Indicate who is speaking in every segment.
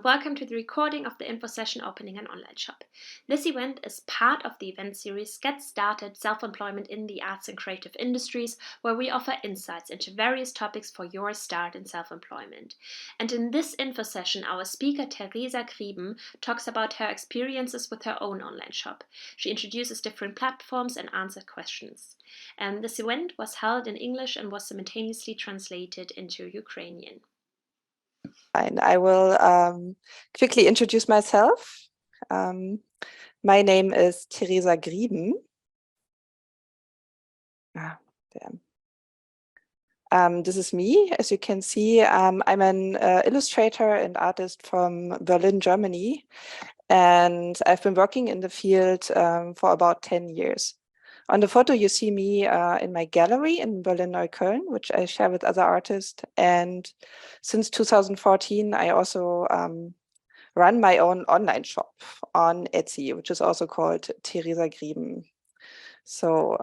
Speaker 1: Welcome to the recording of the Infosession Opening an Online Shop. This event is part of the event series Get Started Self-Employment in the Arts and Creative Industries, where we offer insights into various topics for your start in self-employment. And in this Infosession, our speaker Theresa Grieben talks about her experiences with her own online shop. She introduces different platforms and answers questions. This event was held in English and was simultaneously translated into Ukrainian.
Speaker 2: Fine. I will quickly introduce myself. My name is Theresa Grieben. This is me. As you can see, I'm an illustrator and artist from Berlin, Germany, and I've been working in the field for about 10 years. On the photo, you see me in my gallery in Berlin-Neukölln, which I share with other artists. And since 2014, I also run my own online shop on Etsy, which is also called Theresa Grieben. So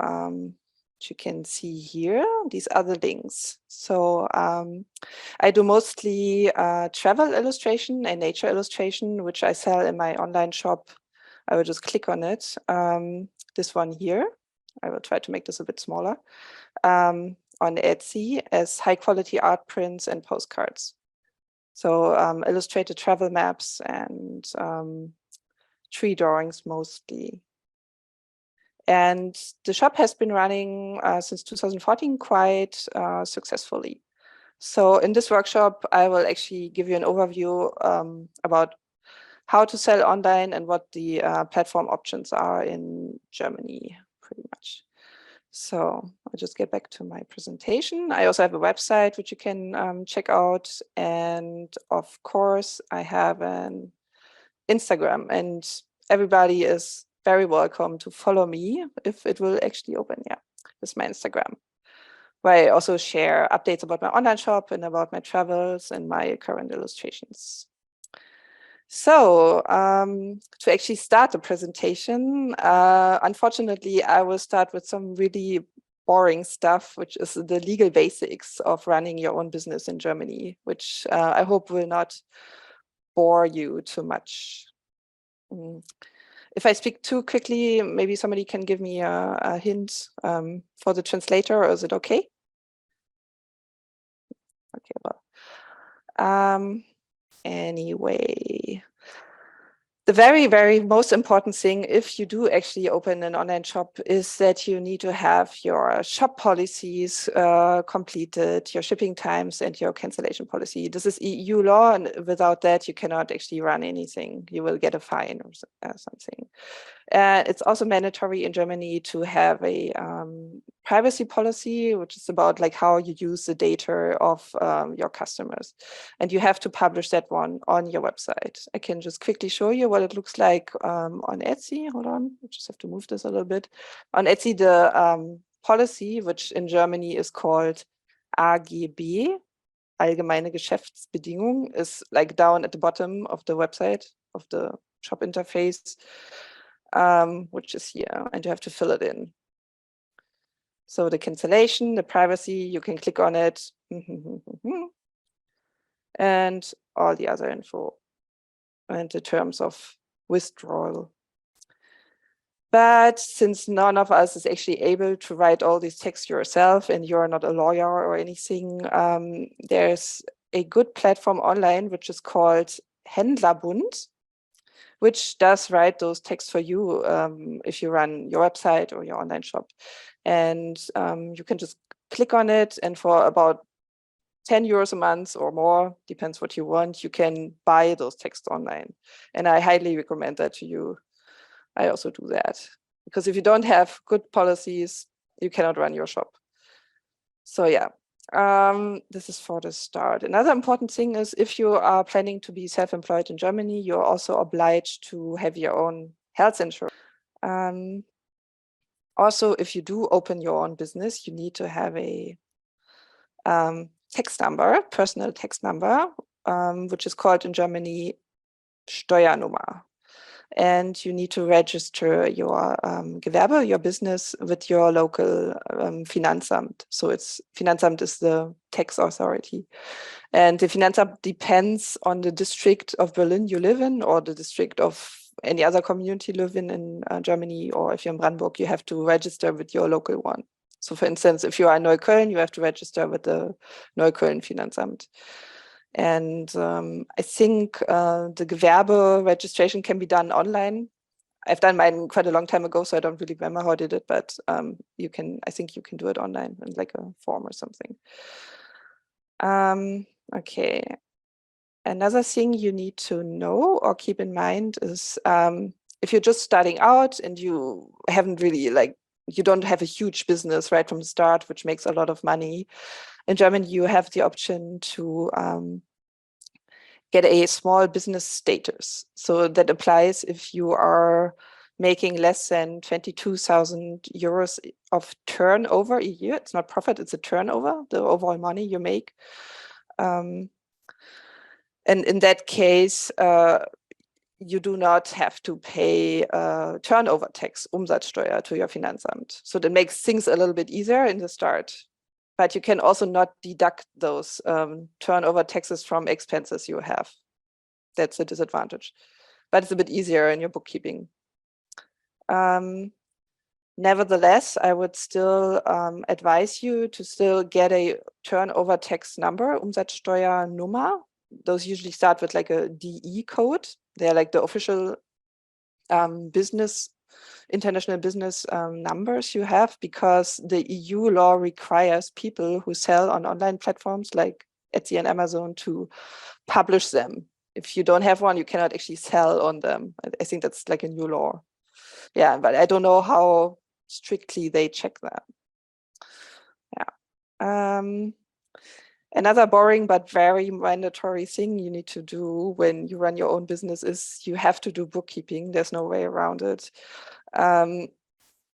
Speaker 2: you can see here, these are the links. So I do mostly travel illustration and nature illustration, which I sell in my online shop. I will just click on it. This one here. I will try to make this a bit smaller, on Etsy as high quality art prints and postcards. So illustrated travel maps and tree drawings mostly. And the shop has been running since 2014 quite successfully. So in this workshop, I will actually give you an overview about how to sell online and what the platform options are in Germany. Pretty much. So I'll just get back to my presentation. I also have a website which you can check out. And of course, I have an Instagram, and everybody is very welcome to follow me if it will actually open. Yeah, this is my Instagram, where I also share updates about my online shop and about my travels and my current illustrations. So to actually start the presentation, unfortunately, I will start with some really boring stuff, which is the legal basics of running your own business in Germany, which I hope will not bore you too much. If I speak too quickly, maybe somebody can give me a hint for the translator, or is it okay? Okay, well. Anyway, the very, very most important thing, if you do actually open an online shop, is that you need to have your shop policies completed, your shipping times, and your cancellation policy. This is EU law, and without that, you cannot actually run anything. You will get a fine or something. It's also mandatory in Germany to have a privacy policy, which is about like how you use the data of your customers. And you have to publish that one on your website. I can just quickly show you what it looks like on Etsy. Hold on, I just have to move this a little bit. On Etsy, the policy, which in Germany is called AGB, Allgemeine Geschäftsbedingungen, is like down at the bottom of the website of the shop interface. Which is here, and you have to fill it in. So the cancellation, the privacy, you can click on it, and all the other info, and the terms of withdrawal. But since none of us is actually able to write all these texts yourself, and you're not a lawyer or anything, there's a good platform online, which is called Händlerbund, which does write those texts for you if you run your website or your online shop. And you can just click on it, and for about 10 euros a month or more, depends what you want, you can buy those texts online. And I highly recommend that to you. I also do that, because if you don't have good policies, you cannot run your shop. So yeah. This is for the start. Another important thing is, if you are planning to be self-employed in Germany, you're also obliged to have your own health insurance. Also, if you do open your own business, you need to have a tax number, personal tax number, which is called in Germany Steuernummer. and you need to register your Gewerbe, your business, with your local Finanzamt. So Finanzamt is the tax authority. And the Finanzamt depends on the district of Berlin you live in, or the district of any other community you live in Germany, or if you're in Brandenburg, you have to register with your local one. So for instance, if you are in Neukölln, you have to register with the Neukölln Finanzamt. And I think the Gewerbe registration can be done online. I've done mine quite a long time ago, so I don't really remember how I did it, but I think you can do it online in like a form or something. Okay. Another thing you need to know or keep in mind is if you're just starting out and you haven't really you don't have a huge business right from the start, which makes a lot of money. In Germany, you have the option to get a small business status. So that applies if you are making less than 22,000 euros of turnover a year. It's not profit, it's a turnover, the overall money you make. And in that case, you do not have to pay turnover tax, Umsatzsteuer, to your Finanzamt. So that makes things a little bit easier in the start. But you can also not deduct those turnover taxes from expenses you have. That's a disadvantage. But it's a bit easier in your bookkeeping. Nevertheless, I would still advise you to still get a turnover tax number, Umsatzsteuernummer. Those usually start with like a DE code. They're like the official international business numbers you have, because the EU law requires people who sell on online platforms like Etsy and Amazon to publish them. If you don't have one, you cannot actually sell on them. I think that's like a new law. Yeah, but I don't know how strictly they check that. Yeah. Another boring but very mandatory thing you need to do when you run your own business is you have to do bookkeeping. There's no way around it.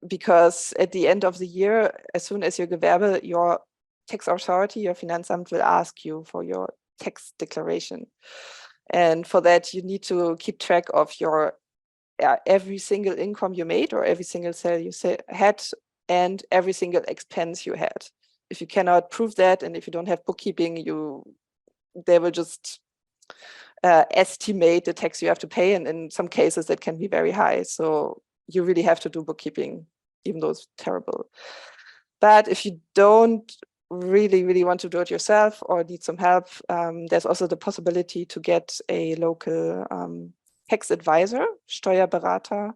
Speaker 2: Because at the end of the year, as soon as your Gewerbe, your tax authority, your Finanzamt will ask you for your tax declaration. And for that, you need to keep track of your every single income you made, or every single sale you had, and every single expense you had. If you cannot prove that, and if you don't have bookkeeping, they will just estimate the tax you have to pay, and in some cases that can be very high. So you really have to do bookkeeping, even though it's terrible. But if you don't really want to do it yourself or need some help, there's also the possibility to get a local tax advisor, Steuerberater.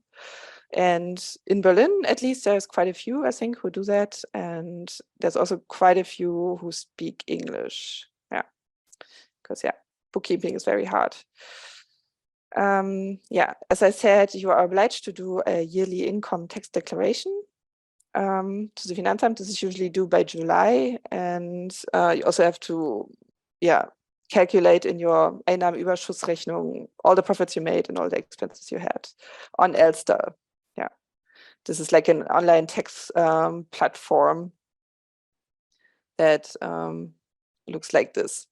Speaker 2: And in Berlin, at least, there's quite a few, I think, who do that. And there's also quite a few who speak English. Yeah, because bookkeeping is very hard. As I said, you are obliged to do a yearly income tax declaration to the Finanzamt. This is usually due by July. And you also have to, calculate in your Einnahmenüberschussrechnung all the profits you made and all the expenses you had on Elster. Yeah, this is like an online tax platform that looks like this.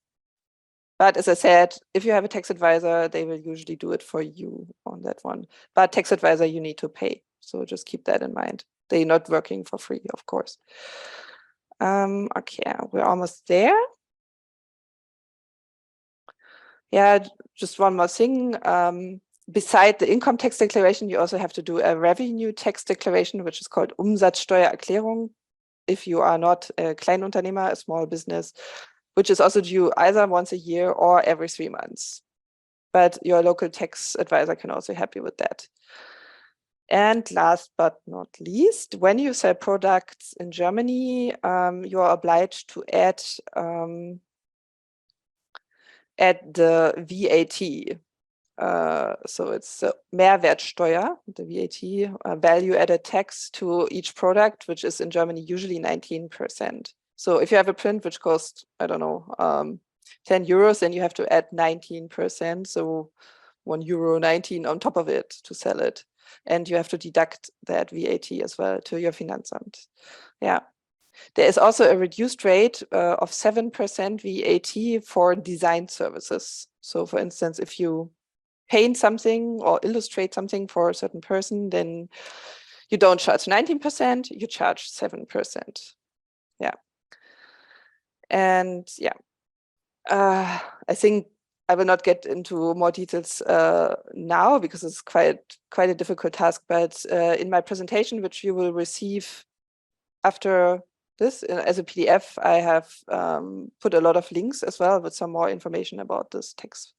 Speaker 2: But as I said, if you have a tax advisor, they will usually do it for you on that one. But tax advisor, you need to pay. So just keep that in mind. They're not working for free, of course. Okay, we're almost there. Yeah, just one more thing. Beside the income tax declaration, you also have to do a revenue tax declaration, which is called Umsatzsteuererklärung, if you are not a Kleinunternehmer, a small business, which is also due either once a year or every 3 months. But your local tax advisor can also help you with that. And last but not least, when you sell products in Germany, you are obliged to add the VAT. So it's Mehrwertsteuer, the VAT, value added tax to each product, which is in Germany usually 19%. So if you have a print which costs, I don't know, 10 euros, then you have to add 19%. So €1.19 on top of it to sell it. And you have to deduct that VAT as well to your Finanzamt. Yeah. There is also a reduced rate of 7% VAT for design services. So for instance, if you paint something or illustrate something for a certain person, then you don't charge 19%, you charge 7%. Yeah. And yeah, I think I will not get into more details now because it's quite a difficult task. But in my presentation, which you will receive after this as a PDF, I have put a lot of links as well with some more information about this tax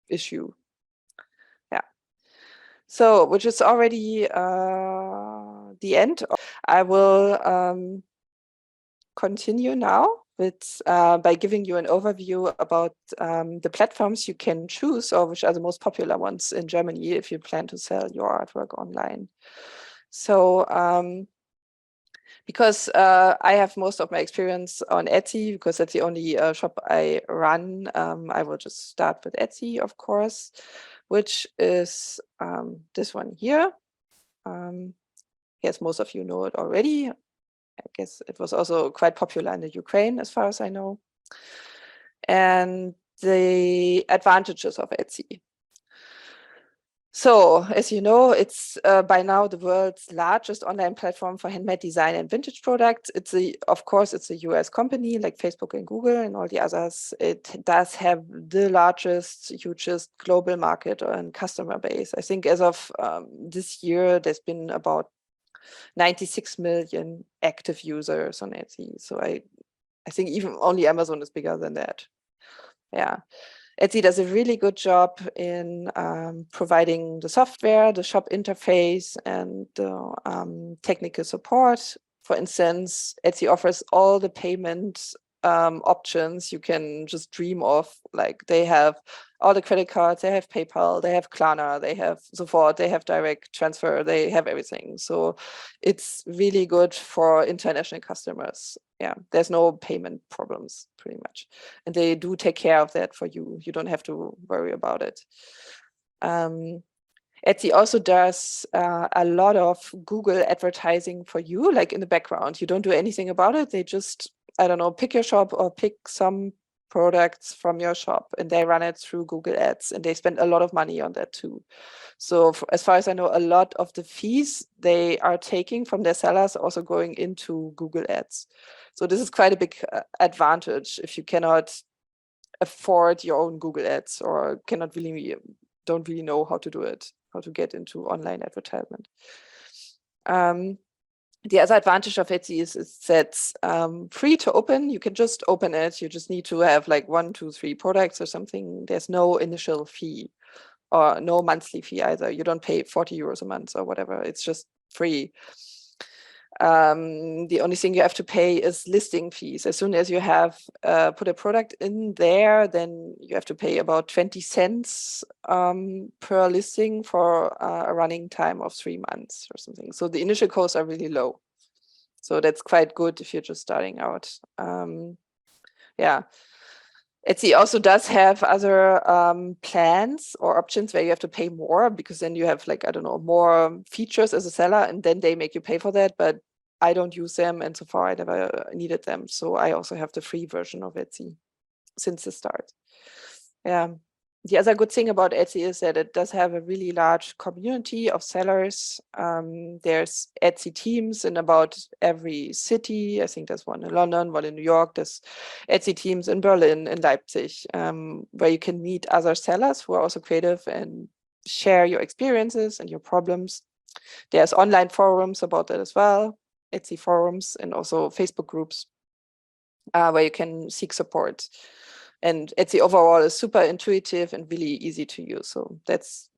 Speaker 2: issue. Yeah. So, which is already the end. I will continue now with by giving you an overview about the platforms you can choose, or which are the most popular ones in Germany if you plan to sell your artwork online. So because I have most of my experience on Etsy, because that's the only shop I run, I will just start with Etsy, of course, which is this one here. Yes, most of you know it already. I guess it was also quite popular in the Ukraine, as far as I know. And the advantages of Etsy. So, as you know, it's by now the world's largest online platform for handmade design and vintage products. Of course, it's a US company like Facebook and Google and all the others. It does have the largest, hugest global market and customer base. I think as of this year, there's been about 96 million active users on Etsy. So I think even only Amazon is bigger than that. Yeah. Etsy does a really good job in providing the software, the shop interface, and the technical support. For instance, Etsy offers all the payment options you can just dream of. Like they have all the credit cards, they have PayPal, they have Klarna, they have Sofort, they have direct transfer, they have everything. So it's really good for international customers. Yeah, there's no payment problems pretty much. And they do take care of that for you. You don't have to worry about it. Etsy also does a lot of Google advertising for you, like in the background. You don't do anything about it. They just, I don't know, pick your shop or pick some products from your shop and they run it through Google Ads, and they spend a lot of money on that too. So as far as I know, a lot of the fees they are taking from their sellers also going into Google Ads. So this is quite a big advantage if you cannot afford your own Google Ads or don't really know how to do it, how to get into online advertisement. The other advantage of Etsy is it's free to open. You can just open it. You just need to have like 1, 2, 3 products or something. There's no initial fee or no monthly fee either. You don't pay 40 euros a month or whatever. It's just free. The only thing you have to pay is listing fees. As soon as you have put a product in there, then you have to pay about 20 cents per listing for a running time of 3 months or something. So the initial costs are really low. So that's quite good if you're just starting out. Yeah. Etsy also does have other plans or options where you have to pay more, because then you have like, I don't know, more features as a seller, and then they make you pay for that. But I don't use them, and so far I never needed them. So I also have the free version of Etsy since the start. Yeah. The other good thing about Etsy is that it does have a really large community of sellers. There's Etsy teams in about every city. I think there's one in London, one in New York. There's Etsy teams in Berlin, in Leipzig, where you can meet other sellers who are also creative and share your experiences and your problems. There's online forums about that as well, Etsy forums, and also Facebook groups where you can seek support. And Etsy overall is super intuitive and really easy to use. So that's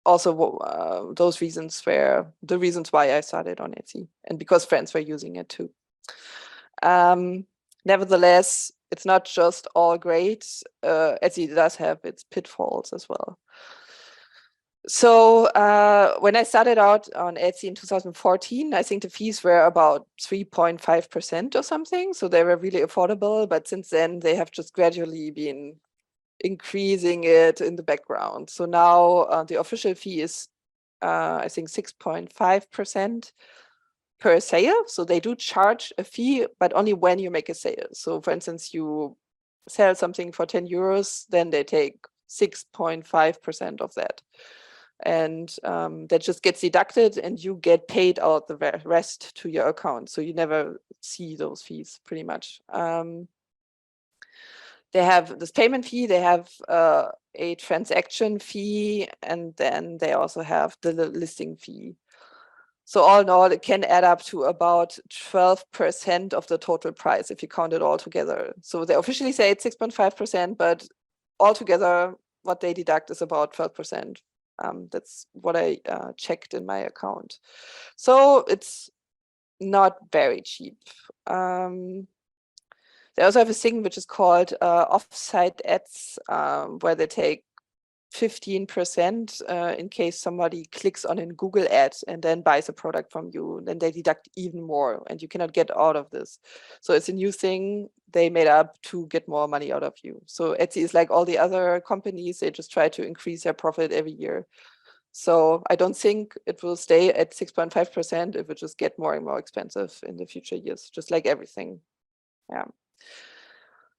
Speaker 2: also those reasons the reasons why I started on Etsy, and because friends were using it too. Nevertheless, it's not just all great. Etsy does have its pitfalls as well. So when I started out on Etsy in 2014, I think the fees were about 3.5% or something. So they were really affordable. But since then, they have just gradually been increasing it in the background. So now the official fee is, I think, 6.5% per sale. So they do charge a fee, but only when you make a sale. So for instance, you sell something for 10 euros, then they take 6.5% of that. And that just gets deducted and you get paid out the rest to your account. So you never see those fees pretty much. They have this payment fee, they have a transaction fee, and then they also have the listing fee. So all in all, it can add up to about 12% of the total price if you count it all together. So they officially say it's 6.5%, but altogether, what they deduct is about 12%. That's what I checked in my account. So it's not very cheap. They also have a thing which is called offsite ads, where they take 15% in case somebody clicks on a Google ad and then buys a product from you. Then they deduct even more and you cannot get out of this. So it's a new thing they made up to get more money out of you. So Etsy is like all the other companies, they just try to increase their profit every year. So I don't think it will stay at 6.5%. It will just get more and more expensive in the future years, just like everything. Yeah.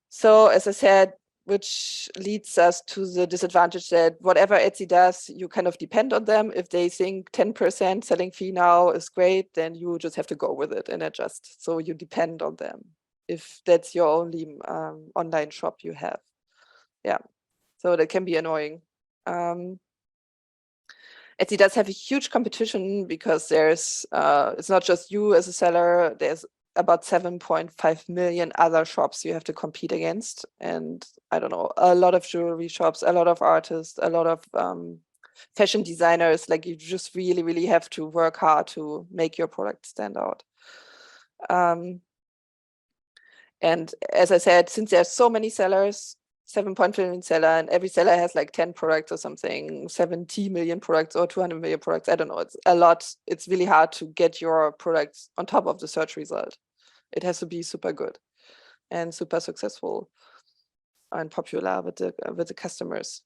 Speaker 2: So as I said, which leads us to the disadvantage that whatever Etsy does, you kind of depend on them. If they think 10% selling fee now is great, then you just have to go with it and adjust. So you depend on them if that's your only online shop you have. Yeah, so that can be annoying. Etsy does have a huge competition because there's, it's not just you as a seller, there's about 7.5 million other shops you have to compete against. And I don't know, a lot of jewelry shops, a lot of artists, a lot of fashion designers. Like you just really, really have to work hard to make your product stand out. And as I said, since there's so many sellers, 7.5 million seller, and every seller has like 10 products or something, 70 million products or 200 million products. I don't know. It's a lot. It's really hard to get your products on top of the search result. It has to be super good and super successful and popular with the customers.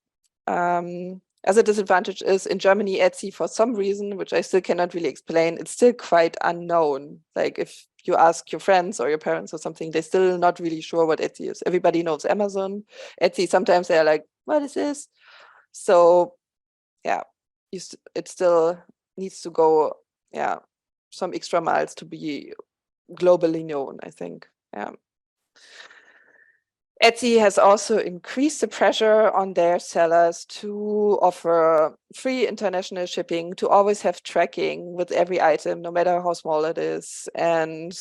Speaker 2: As a disadvantage is in Germany, Etsy, for some reason, which I still cannot really explain, it's still quite unknown. Like if you ask your friends or your parents or something, they're still not really sure what Etsy is. Everybody knows Amazon. Etsy, sometimes they're like, what is this? So yeah, it still needs to go, yeah, some extra miles to be globally known, I think. Yeah. Etsy has also increased the pressure on their sellers to offer free international shipping, to always have tracking with every item, no matter how small it is, and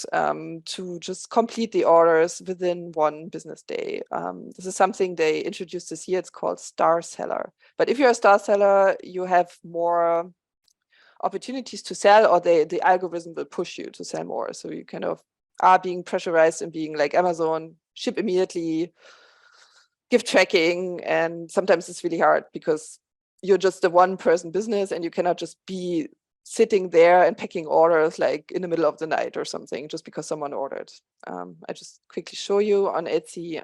Speaker 2: to just complete the orders within one business day. This is something they introduced this year. It's called Star Seller. But if you're a Star Seller, you have more opportunities to sell, or the algorithm will push you to sell more. So you kind of are being pressurized and being like Amazon, ship immediately, give tracking. And sometimes it's really hard because you're just a one-person business and you cannot just be sitting there and packing orders like in the middle of the night or something just because someone ordered. I just quickly show you on Etsy.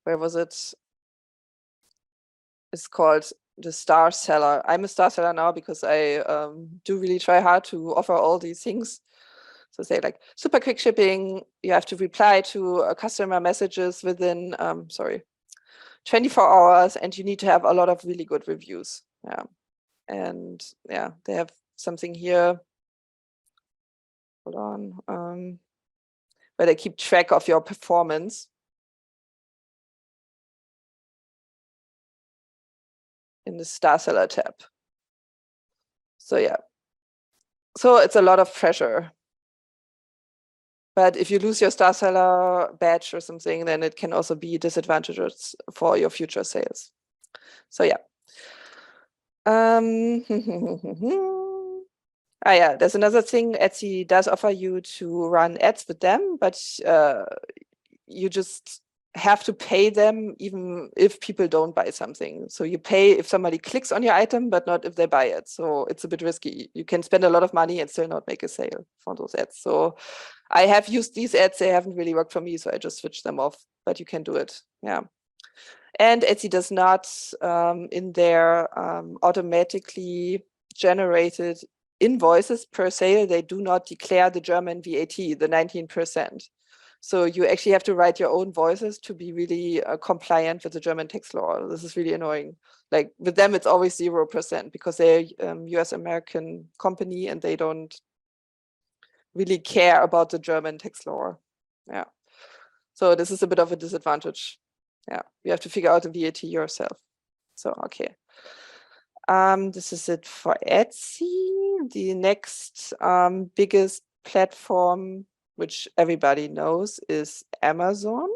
Speaker 2: Where was it? It's called the Star Seller. I'm a Star Seller now because I do really try hard to offer all these things. So say like super quick shipping, you have to reply to customer messages within 24 hours, and you need to have a lot of really good reviews. Yeah. And yeah, they have something here. Hold on. Where they keep track of your performance. In the Star Seller tab. So yeah. So it's a lot of pressure. But if you lose your Star Seller badge or something, then it can also be disadvantages for your future sales. So yeah. Yeah, there's another thing. Etsy does offer you to run ads with them, but you just have to pay them even if people don't buy something. So you pay if somebody clicks on your item, but not if they buy it. So it's a bit risky. You can spend a lot of money and still not make a sale from those ads. So I have used these ads. They haven't really worked for me, so I just switched them off, but you can do it. Yeah. And Etsy does not, in their automatically generated invoices per sale, they do not declare the German VAT, the 19%. So you actually have to write your own voices to be really compliant with the German tax law. This is really annoying. Like with them, it's always 0% because they're a US American company and they don't really care about the German tax law. Yeah. So this is a bit of a disadvantage. Yeah, you have to figure out the VAT yourself. So, okay. This is it for Etsy. The next biggest platform, which everybody knows, is Amazon.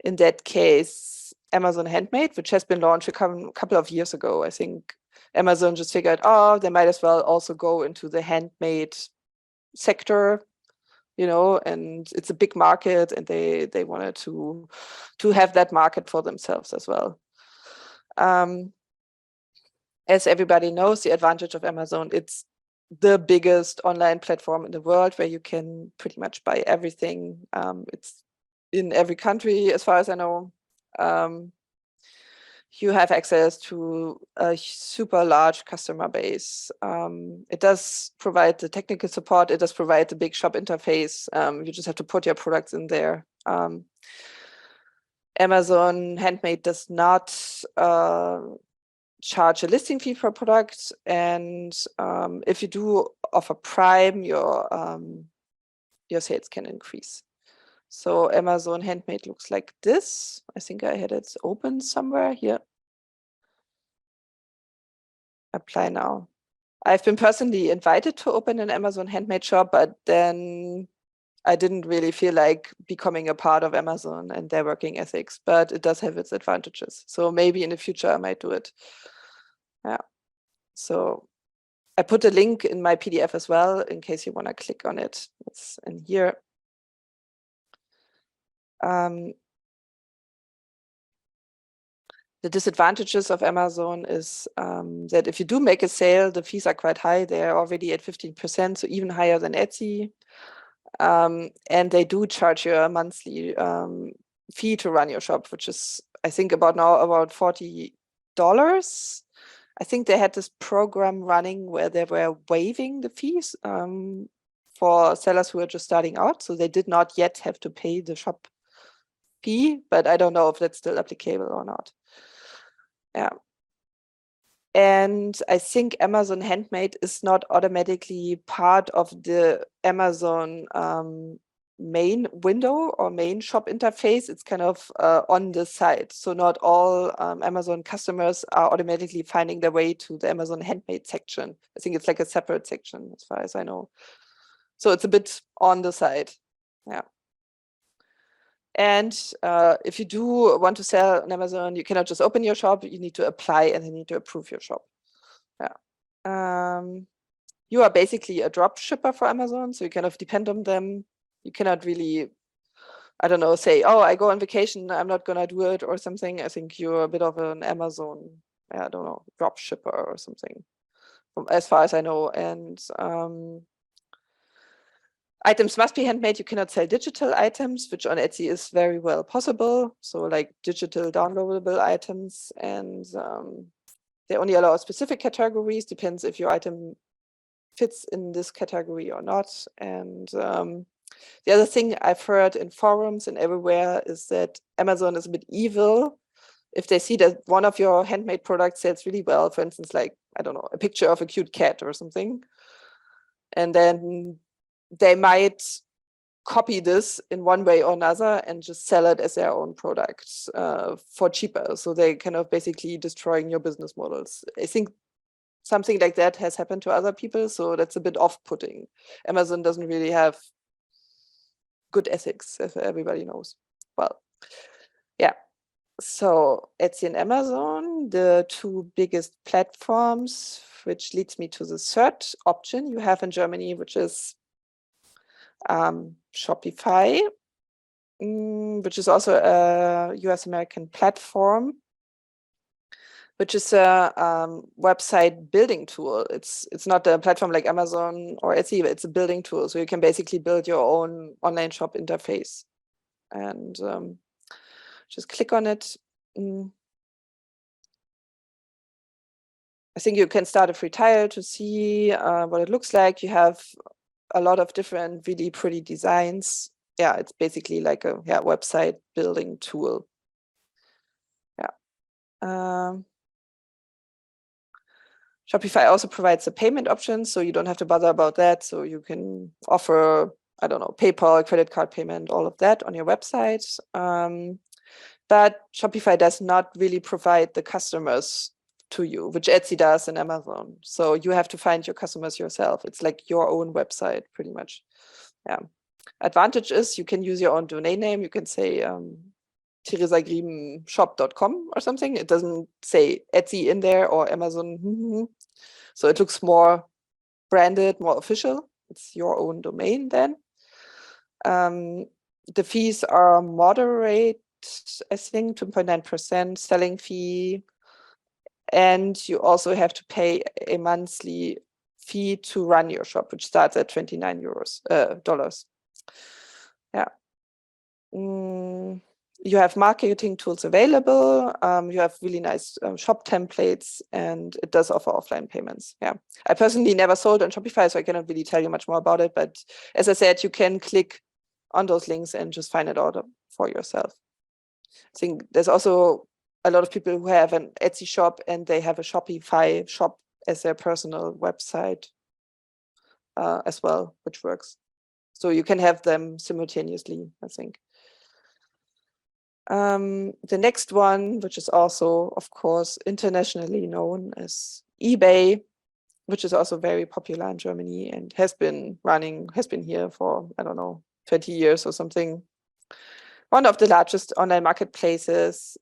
Speaker 2: In that case, Amazon Handmade, which has been launched a couple of years ago. I think Amazon just figured, oh, they might as well also go into the handmade sector, and it's a big market, and they wanted to have that market for themselves as well. As everybody knows, the advantage of Amazon, it's the biggest online platform in the world where you can pretty much buy everything. It's in every country, as far as I know. You have access to a super large customer base. It does provide the technical support. It does provide the big shop interface. You just have to put your products in there. Amazon Handmade does not charge a listing fee for products, and if you do offer Prime, your sales can increase. So Amazon Handmade looks like this. I think I had it open somewhere here. Apply now. I've been personally invited to open an Amazon Handmade shop, but then I didn't really feel like becoming a part of Amazon and their working ethics, but it does have its advantages. So maybe in the future I might do it. Yeah. So I put a link in my PDF as well in case you want to click on it. It's in here. The disadvantages of Amazon is that if you do make a sale, the fees are quite high. They're already at 15%, so even higher than Etsy. And they do charge you a monthly fee to run your shop, which is, I think, about $40. I think they had this program running where they were waiving the fees for sellers who are just starting out. So they did not yet have to pay the shop fee, but I don't know if that's still applicable or not. Yeah. And I think Amazon Handmade is not automatically part of the Amazon main window or main shop interface. It's kind of on the side. So not all Amazon customers are automatically finding their way to the Amazon Handmade section. I think it's like a separate section as far as I know. So it's a bit on the side. Yeah. And if you do want to sell on Amazon, you cannot just open your shop. You need to apply and they need to approve your shop. Yeah. You are basically a drop shipper for Amazon, so you kind of depend on them. You cannot really, I don't know, say, oh, I go on vacation, I'm not gonna do it or something. I think you're a bit of an Amazon, I don't know, drop shipper or something, as far as I know. And items must be handmade. You cannot sell digital items, which on Etsy is very well possible. So like digital downloadable items, and they only allow specific categories. Depends if your item fits in this category or not. And the other thing I've heard in forums and everywhere is that Amazon is a bit evil if they see that one of your handmade products sells really well, for instance, like, I don't know, a picture of a cute cat or something. And then they might copy this in one way or another and just sell it as their own product for cheaper. So they kind of basically destroying your business models. I think something like that has happened to other people, so that's a bit off-putting. Amazon doesn't really have good ethics, as everybody knows. Well, yeah. So Etsy and Amazon, the two biggest platforms, which leads me to the third option you have in Germany, which is Shopify, which is also a US American platform, which is a website building tool. It's not a platform like Amazon or Etsy, but it's a building tool. So you can basically build your own online shop interface. And just click on it. I think you can start a free trial to see what it looks like. You have a lot of different really pretty designs. yeah, it's basically like a website building tool. Yeah. Shopify also provides the payment options, so you don't have to bother about that. So you can offer, I don't know, PayPal, credit card payment, all of that on your website. But Shopify does not really provide the customers to you, which Etsy does and Amazon. So you have to find your customers yourself. It's like your own website, pretty much. Yeah. Advantage is you can use your own domain name. You can say theresagrieben.shop.com or something. It doesn't say Etsy in there or Amazon. So it looks more branded, more official. It's your own domain then. The fees are moderate, I think 2.9% selling fee. And you also have to pay a monthly fee to run your shop, which starts at $29. Yeah. You have marketing tools available. You have really nice shop templates, and it does offer offline payments. Yeah, I personally never sold on Shopify, so I cannot really tell you much more about it. But as I said, you can click on those links and just find it out for yourself. I think there's also a lot of people who have an Etsy shop and they have a Shopify shop as their personal website as well, which works. So you can have them simultaneously, I think. The next one, which is also, of course, internationally known as eBay, which is also very popular in Germany and has been here for, I don't know, 20 years or something. One of the largest online marketplaces.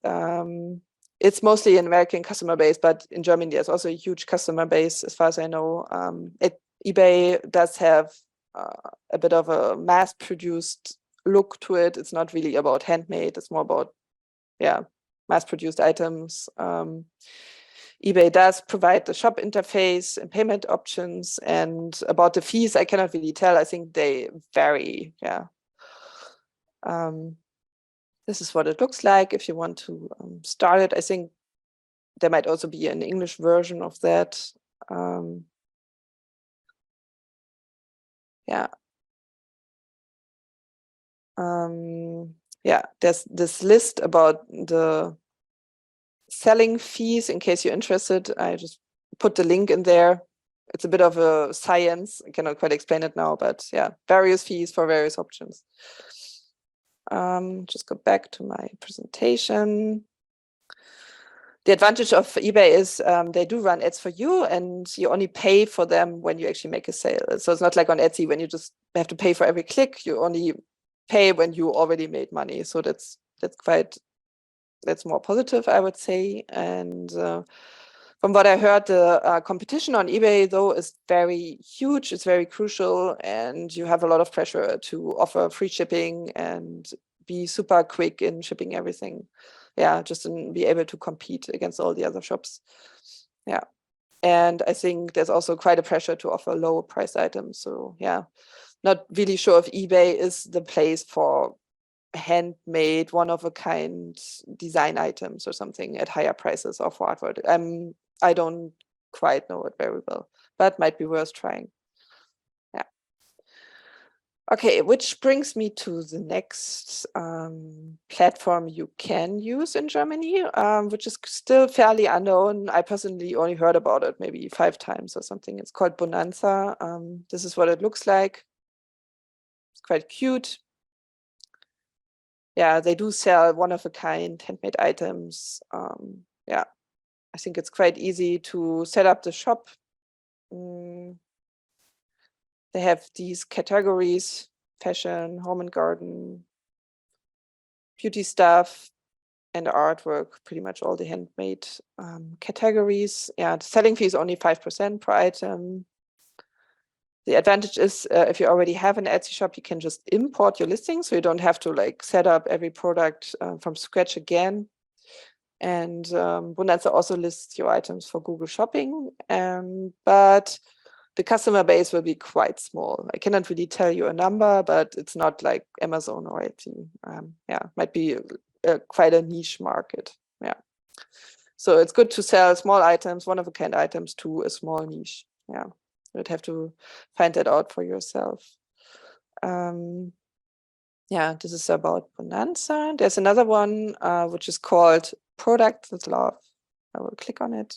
Speaker 2: It's mostly an American customer base, but in Germany, there's also a huge customer base, as far as I know. eBay does have a bit of a mass-produced look to it. It's not really about handmade. It's more about, mass-produced items. eBay does provide the shop interface and payment options. And about the fees, I cannot really tell. I think they vary. Yeah. This is what it looks like if you want to start it. I think there might also be an English version of that. Yeah. Yeah, there's this list about the selling fees in case you're interested. I just put the link in there. It's a bit of a science. I cannot quite explain it now, but yeah, various fees for various options. Just go back to my presentation. The advantage of eBay is they do run ads for you, and you only pay for them when you actually make a sale. So it's not like on Etsy when you just have to pay for every click. You only pay when you already made money. So that's more positive, I would say. And from what I heard, the competition on eBay, though, is very huge. It's very crucial, and you have a lot of pressure to offer free shipping and be super quick in shipping everything. Yeah, just to be able to compete against all the other shops. Yeah. And I think there's also quite a pressure to offer low price items. So yeah, not really sure if eBay is the place for handmade, one-of-a-kind design items or something at higher prices or for artwork. I don't quite know it very well, but might be worth trying. Yeah. Okay, which brings me to the next platform you can use in Germany, which is still fairly unknown. I personally only heard about it maybe 5 times or something. It's called Bonanza. This is what it looks like. It's quite cute. Yeah, they do sell one-of-a-kind handmade items. Yeah, I think it's quite easy to set up the shop. They have these categories: fashion, home and garden, beauty stuff, and artwork, pretty much all the handmade categories. Yeah, the selling fee is only 5% per item. The advantage is if you already have an Etsy shop, you can just import your listing, so you don't have to like set up every product from scratch again. And Bonanza also lists your items for Google Shopping, but the customer base will be quite small. I cannot really tell you a number, but it's not like Amazon or Etsy. Yeah, might be quite a niche market. Yeah. So it's good to sell small items, one-of-a-kind items to a small niche. Yeah, you'd have to find that out for yourself. Yeah, this is about Bonanza. There's another one which is called Products with Love. I will click on it.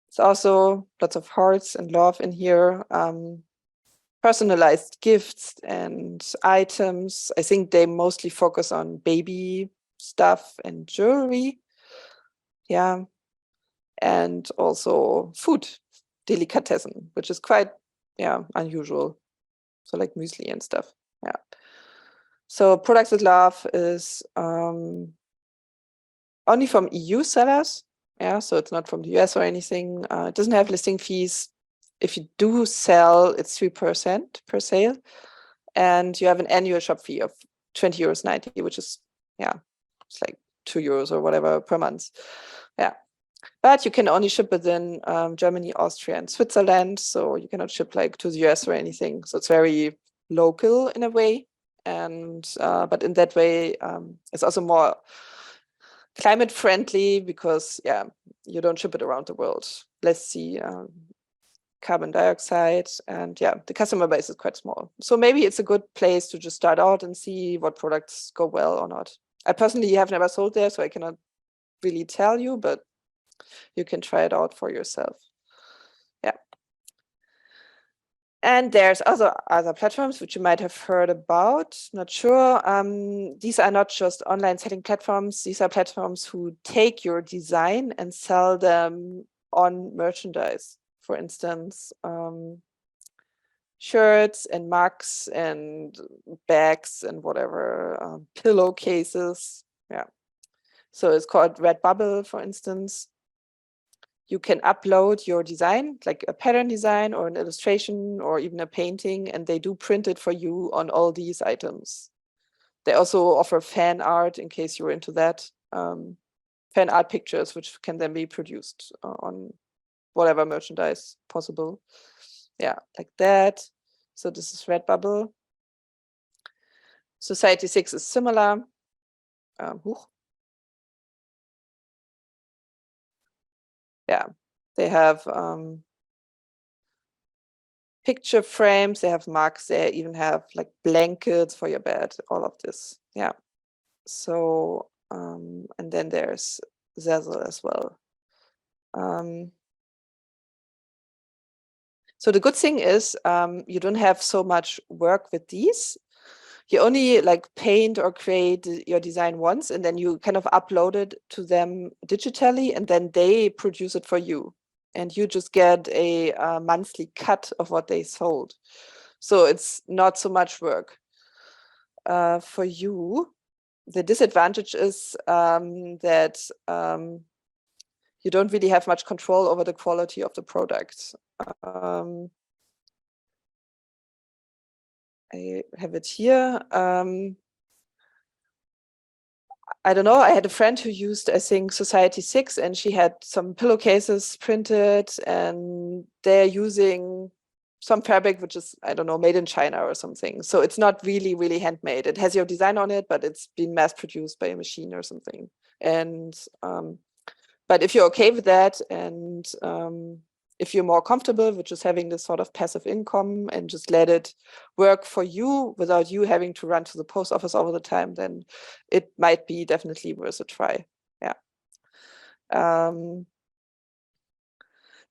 Speaker 2: It's also lots of hearts and love in here. Personalized gifts and items. I think they mostly focus on baby stuff and jewelry. Yeah. And also food, delicatessen, which is quite, unusual. So like muesli and stuff. Yeah. So Products with Love is only from EU sellers. Yeah, so it's not from the US or anything. It doesn't have listing fees. If you do sell, it's 3% per sale. And you have an annual shop fee of 20 €90, which is, it's like €2 or whatever per month. Yeah. But you can only ship within Germany, Austria, and Switzerland. So you cannot ship like to the US or anything. So it's very local in a way. And but in that way, it's also more climate friendly because you don't ship it around the world. Let's see, carbon dioxide, and the customer base is quite small. So maybe it's a good place to just start out and see what products go well or not. I personally have never sold there, so I cannot really tell you, but you can try it out for yourself. Yeah. And there's other platforms which you might have heard about, not sure. These are not just online selling platforms. These are platforms who take your design and sell them on merchandise. For instance, shirts and mugs and bags and whatever, pillowcases. Yeah. So it's called Redbubble, for instance. You can upload your design, like a pattern design or an illustration or even a painting, and they do print it for you on all these items. They also offer fan art in case you're into that. Fan art pictures, which can then be produced on whatever merchandise possible. Yeah, like that. So this is Redbubble. Society 6 is similar. Yeah, they have picture frames, they have mugs, they even have like blankets for your bed, all of this. Yeah. So, and then there's Zazzle as well. So the good thing is you don't have so much work with these. You only like paint or create your design once, and then you kind of upload it to them digitally, and then they produce it for you. And you just get a monthly cut of what they sold. So it's not so much work for you. The disadvantage is that you don't really have much control over the quality of the product. I have it here. I don't know. I had a friend who used, I think, Society 6, and she had some pillowcases printed, and they're using some fabric which is, I don't know, made in China or something. So it's not really, really handmade. It has your design on it, but it's been mass produced by a machine or something. And but if you're okay with that, and if you're more comfortable with just having this sort of passive income and just let it work for you without you having to run to the post office all the time, then it might be definitely worth a try. Yeah.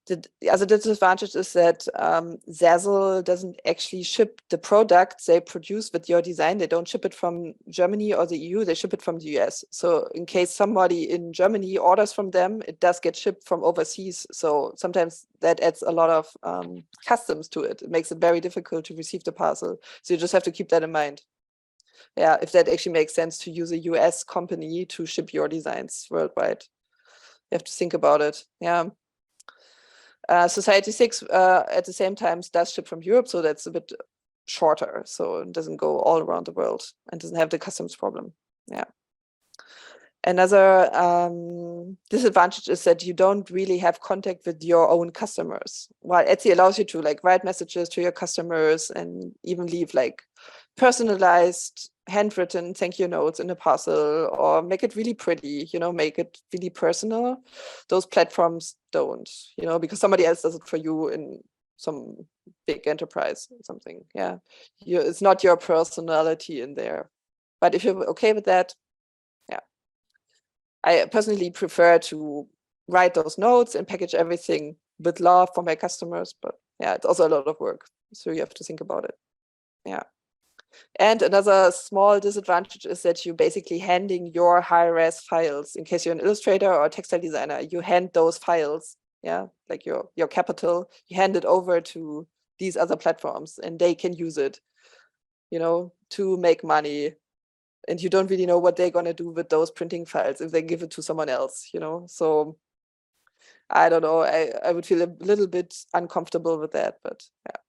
Speaker 2: The other disadvantage is that Zazzle doesn't actually ship the products they produce with your design. They don't ship it from Germany or the EU, they ship it from the US. So in case somebody in Germany orders from them, it does get shipped from overseas. So sometimes that adds a lot of customs to it. It makes it very difficult to receive the parcel. So you just have to keep that in mind. Yeah, if that actually makes sense to use a US company to ship your designs worldwide. You have to think about it. Yeah. Society 6 at the same time does ship from Europe, so that's a bit shorter. So it doesn't go all around the world and doesn't have the customs problem. Yeah. Another disadvantage is that you don't really have contact with your own customers. While Etsy allows you to like write messages to your customers and even leave like personalized handwritten thank you notes in a parcel or make it really pretty, make it really personal. Those platforms don't, because somebody else does it for you in some big enterprise or something. Yeah, it's not your personality in there. But if you're okay with that, yeah. I personally prefer to write those notes and package everything with love for my customers. But yeah, it's also a lot of work. So you have to think about it. Yeah. And another small disadvantage is that you basically handing your high-res files. In case you're an illustrator or a textile designer, you hand those files, yeah, like your Kapitel, you hand it over to these other platforms and they can use it, to make money. And you don't really know what they're going to do with those printing files if they give it to someone else, So I don't know. I would feel a little bit uncomfortable with that, but yeah,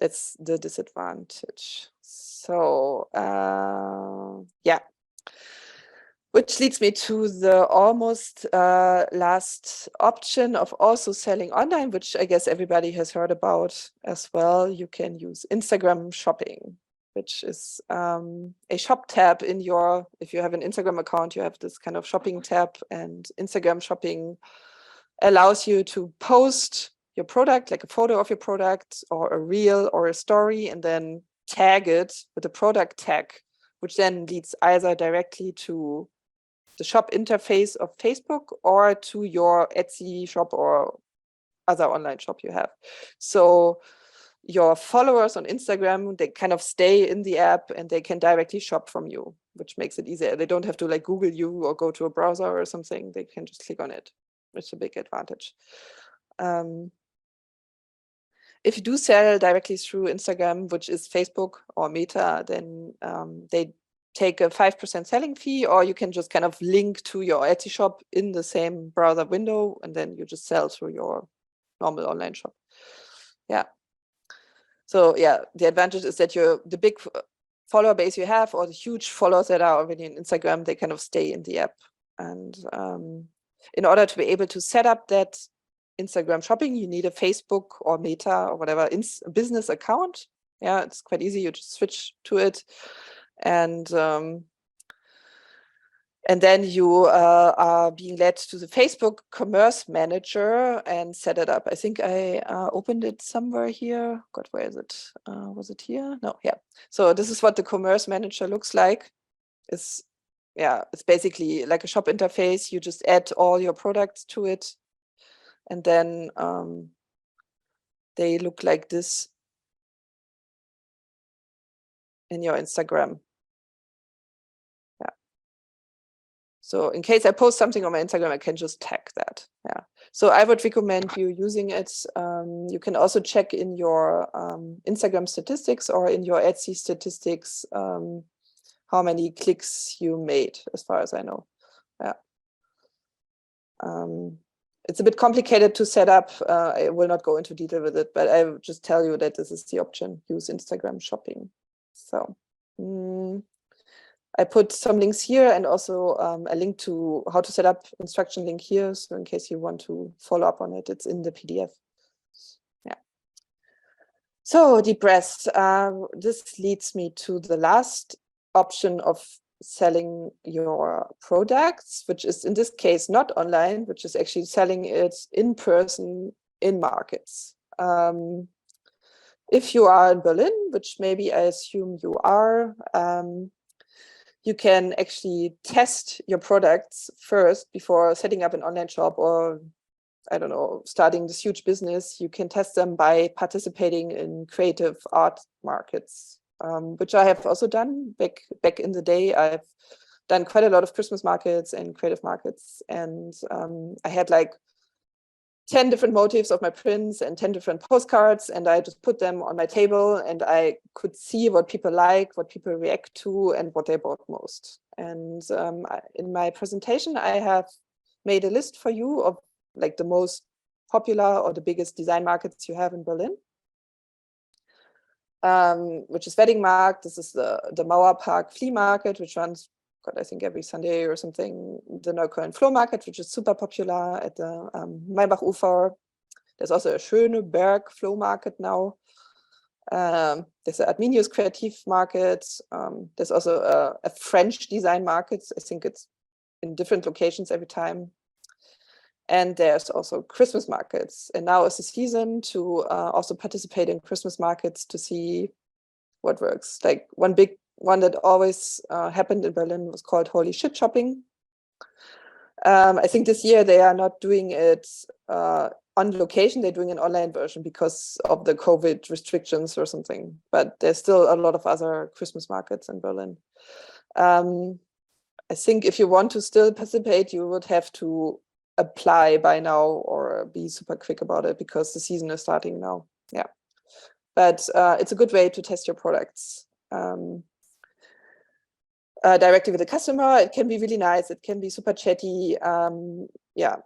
Speaker 2: that's the disadvantage. So yeah, which leads me to the almost last option of also selling online, which I guess everybody has heard about as well. You can use Instagram shopping, which is a shop tab in if you have an Instagram account, you have this kind of shopping tab, and Instagram shopping allows you to post your product, like a photo of your product or a reel or a story, and then tag it with a product tag, which then leads either directly to the shop interface of Facebook or to your Etsy shop or other online shop you have. So your followers on Instagram, they kind of stay in the app and they can directly shop from you, which makes it easier. They don't have to like Google you or go to a browser or something. They can just click on it. It's a big advantage. If you do sell directly through Instagram, which is Facebook or Meta, then they take a 5% selling fee, or you can just kind of link to your Etsy shop in the same browser window, and then you just sell through your normal online shop. Yeah. So yeah, the advantage is that the big follower base you have, or the huge followers that are already on Instagram, they kind of stay in the app. And in order to be able to set up that Instagram shopping, you need a Facebook or Meta or whatever business account. Yeah, it's quite easy. You just switch to it, and then you are being led to the Facebook Commerce Manager and set it up. I think I opened it somewhere here. God, where is it? Was it here? No, yeah. So this is what the Commerce Manager looks like. It's basically like a shop interface. You just add all your products to it, and then they look like this in your Instagram. Yeah. So in case I post something on my Instagram, I can just tag that. Yeah. So I would recommend you using it. You can also check in your Instagram statistics or in your Etsy statistics how many clicks you made, as far as I know. Yeah. It's a bit complicated to set up. I will not go into detail with it, but I will just tell you that this is the option, use Instagram shopping. So I put some links here and also a link to how to set up instruction link here. So in case you want to follow up on it, it's in the PDF. Yeah. So deep breath. This leads me to the last option of selling your products, which is in this case not online, which is actually selling it in person in markets. If you are in Berlin, which maybe I assume you are, you can actually test your products first before setting up an online shop, or I don't know, starting this huge business. You can test them by participating in creative art markets, which I have also done back in the day. I've done quite a lot of Christmas markets and creative markets, and I had like 10 different motifs of my prints and 10 different postcards, and I just put them on my table and I could see what people like, what people react to, and what they bought most. And in my presentation, I have made a list for you of like the most popular or the biggest design markets you have in Berlin, which is Wedding Markt. This is the Mauerpark Flea Market, which runs, I think every Sunday or something. The Neukölln Flow Market, which is super popular at the Maybach-Ufer. There's also a Schöneberg Flow Market now. There's an Adminius Kreativ Market. There's also a French design market. I think it's in different locations every time. And there's also Christmas markets. And now is the season to also participate in Christmas markets to see what works. Like one big one that always happened in Berlin was called Holy Shit Shopping. I think this year they are not doing it on location. They're doing an online version because of the COVID restrictions or something. But there's still a lot of other Christmas markets in Berlin. I think if you want to still participate, you would have to apply by now or be super quick about it because the season is starting now. Yeah, but it's a good way to test your products directly with the customer. It can be really nice. It can be super chatty. Yeah,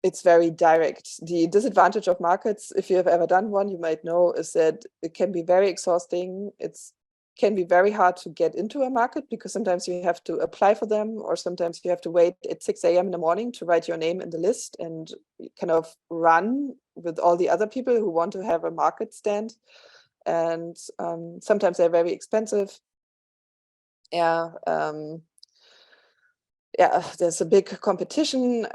Speaker 2: it's very direct. The disadvantage of markets, if you have ever done one, you might know, is that it can be very exhausting. It's can be very hard to get into a market because sometimes you have to apply for them, or sometimes you have to wait at 6 a.m. in the morning to write your name in the list and kind of run with all the other people who want to have a market stand. And sometimes they're very expensive. Yeah, there's a big competition.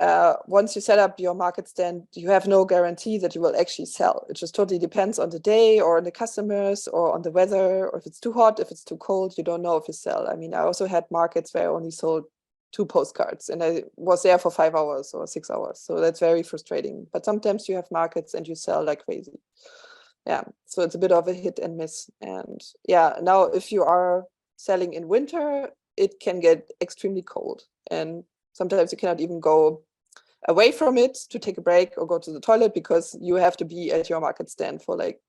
Speaker 2: Once you set up your market stand, you have no guarantee that you will actually sell. It just totally depends on the day or on the customers or on the weather, or if it's too hot, if it's too cold, you don't know if you sell. I mean, I also had markets where I only sold 2 postcards and I was there for 5 hours or 6 hours. So that's very frustrating. But sometimes you have markets and you sell like crazy. Yeah, so it's a bit of a hit and miss. And yeah, now if you are selling in winter, it can get extremely cold. And sometimes you cannot even go away from it to take a break or go to the toilet because you have to be at your market stand for like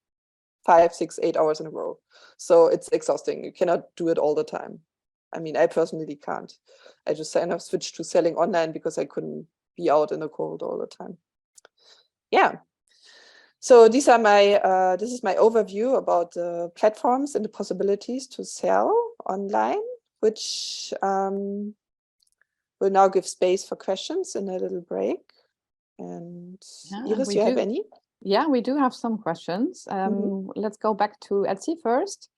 Speaker 2: 5, 6, 8 hours in a row. So it's exhausting. You cannot do it all the time. I mean, I personally can't. I just kind of switched to selling online because I couldn't be out in the cold all the time. Yeah. So these are my this is my overview about the platforms and the possibilities to sell online, which will now give space for questions in a little break. And Iris, you have any?
Speaker 3: Yeah, we do have some questions. Let's go back to Etsy first.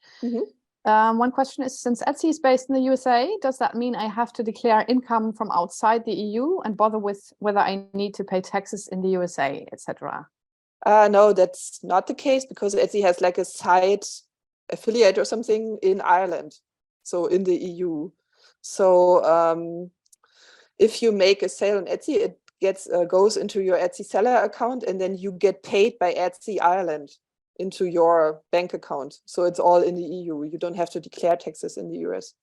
Speaker 3: One question is, since Etsy is based in the USA, does that mean I have to declare income from outside the EU and bother with whether I need to pay taxes in the USA, etc.?
Speaker 2: No, that's not the case because Etsy has like a side affiliate or something in Ireland, so in the EU. So if you make a sale on Etsy, it goes into your Etsy seller account, and then you get paid by Etsy Ireland into your bank account. So it's all in the EU. You don't have to declare taxes in the US.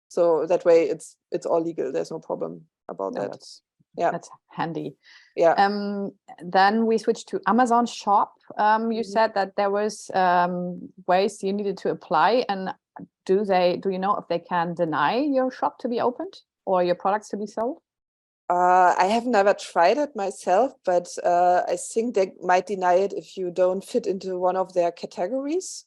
Speaker 2: So that way, it's all legal. There's no problem about that.
Speaker 3: That's handy.
Speaker 2: Yeah.
Speaker 3: Then we switched to Amazon Shop. You said that there was ways you needed to apply, and do you know if they can deny your shop to be opened or your products to be sold?
Speaker 2: I have never tried it myself, but I think they might deny it if you don't fit into one of their categories.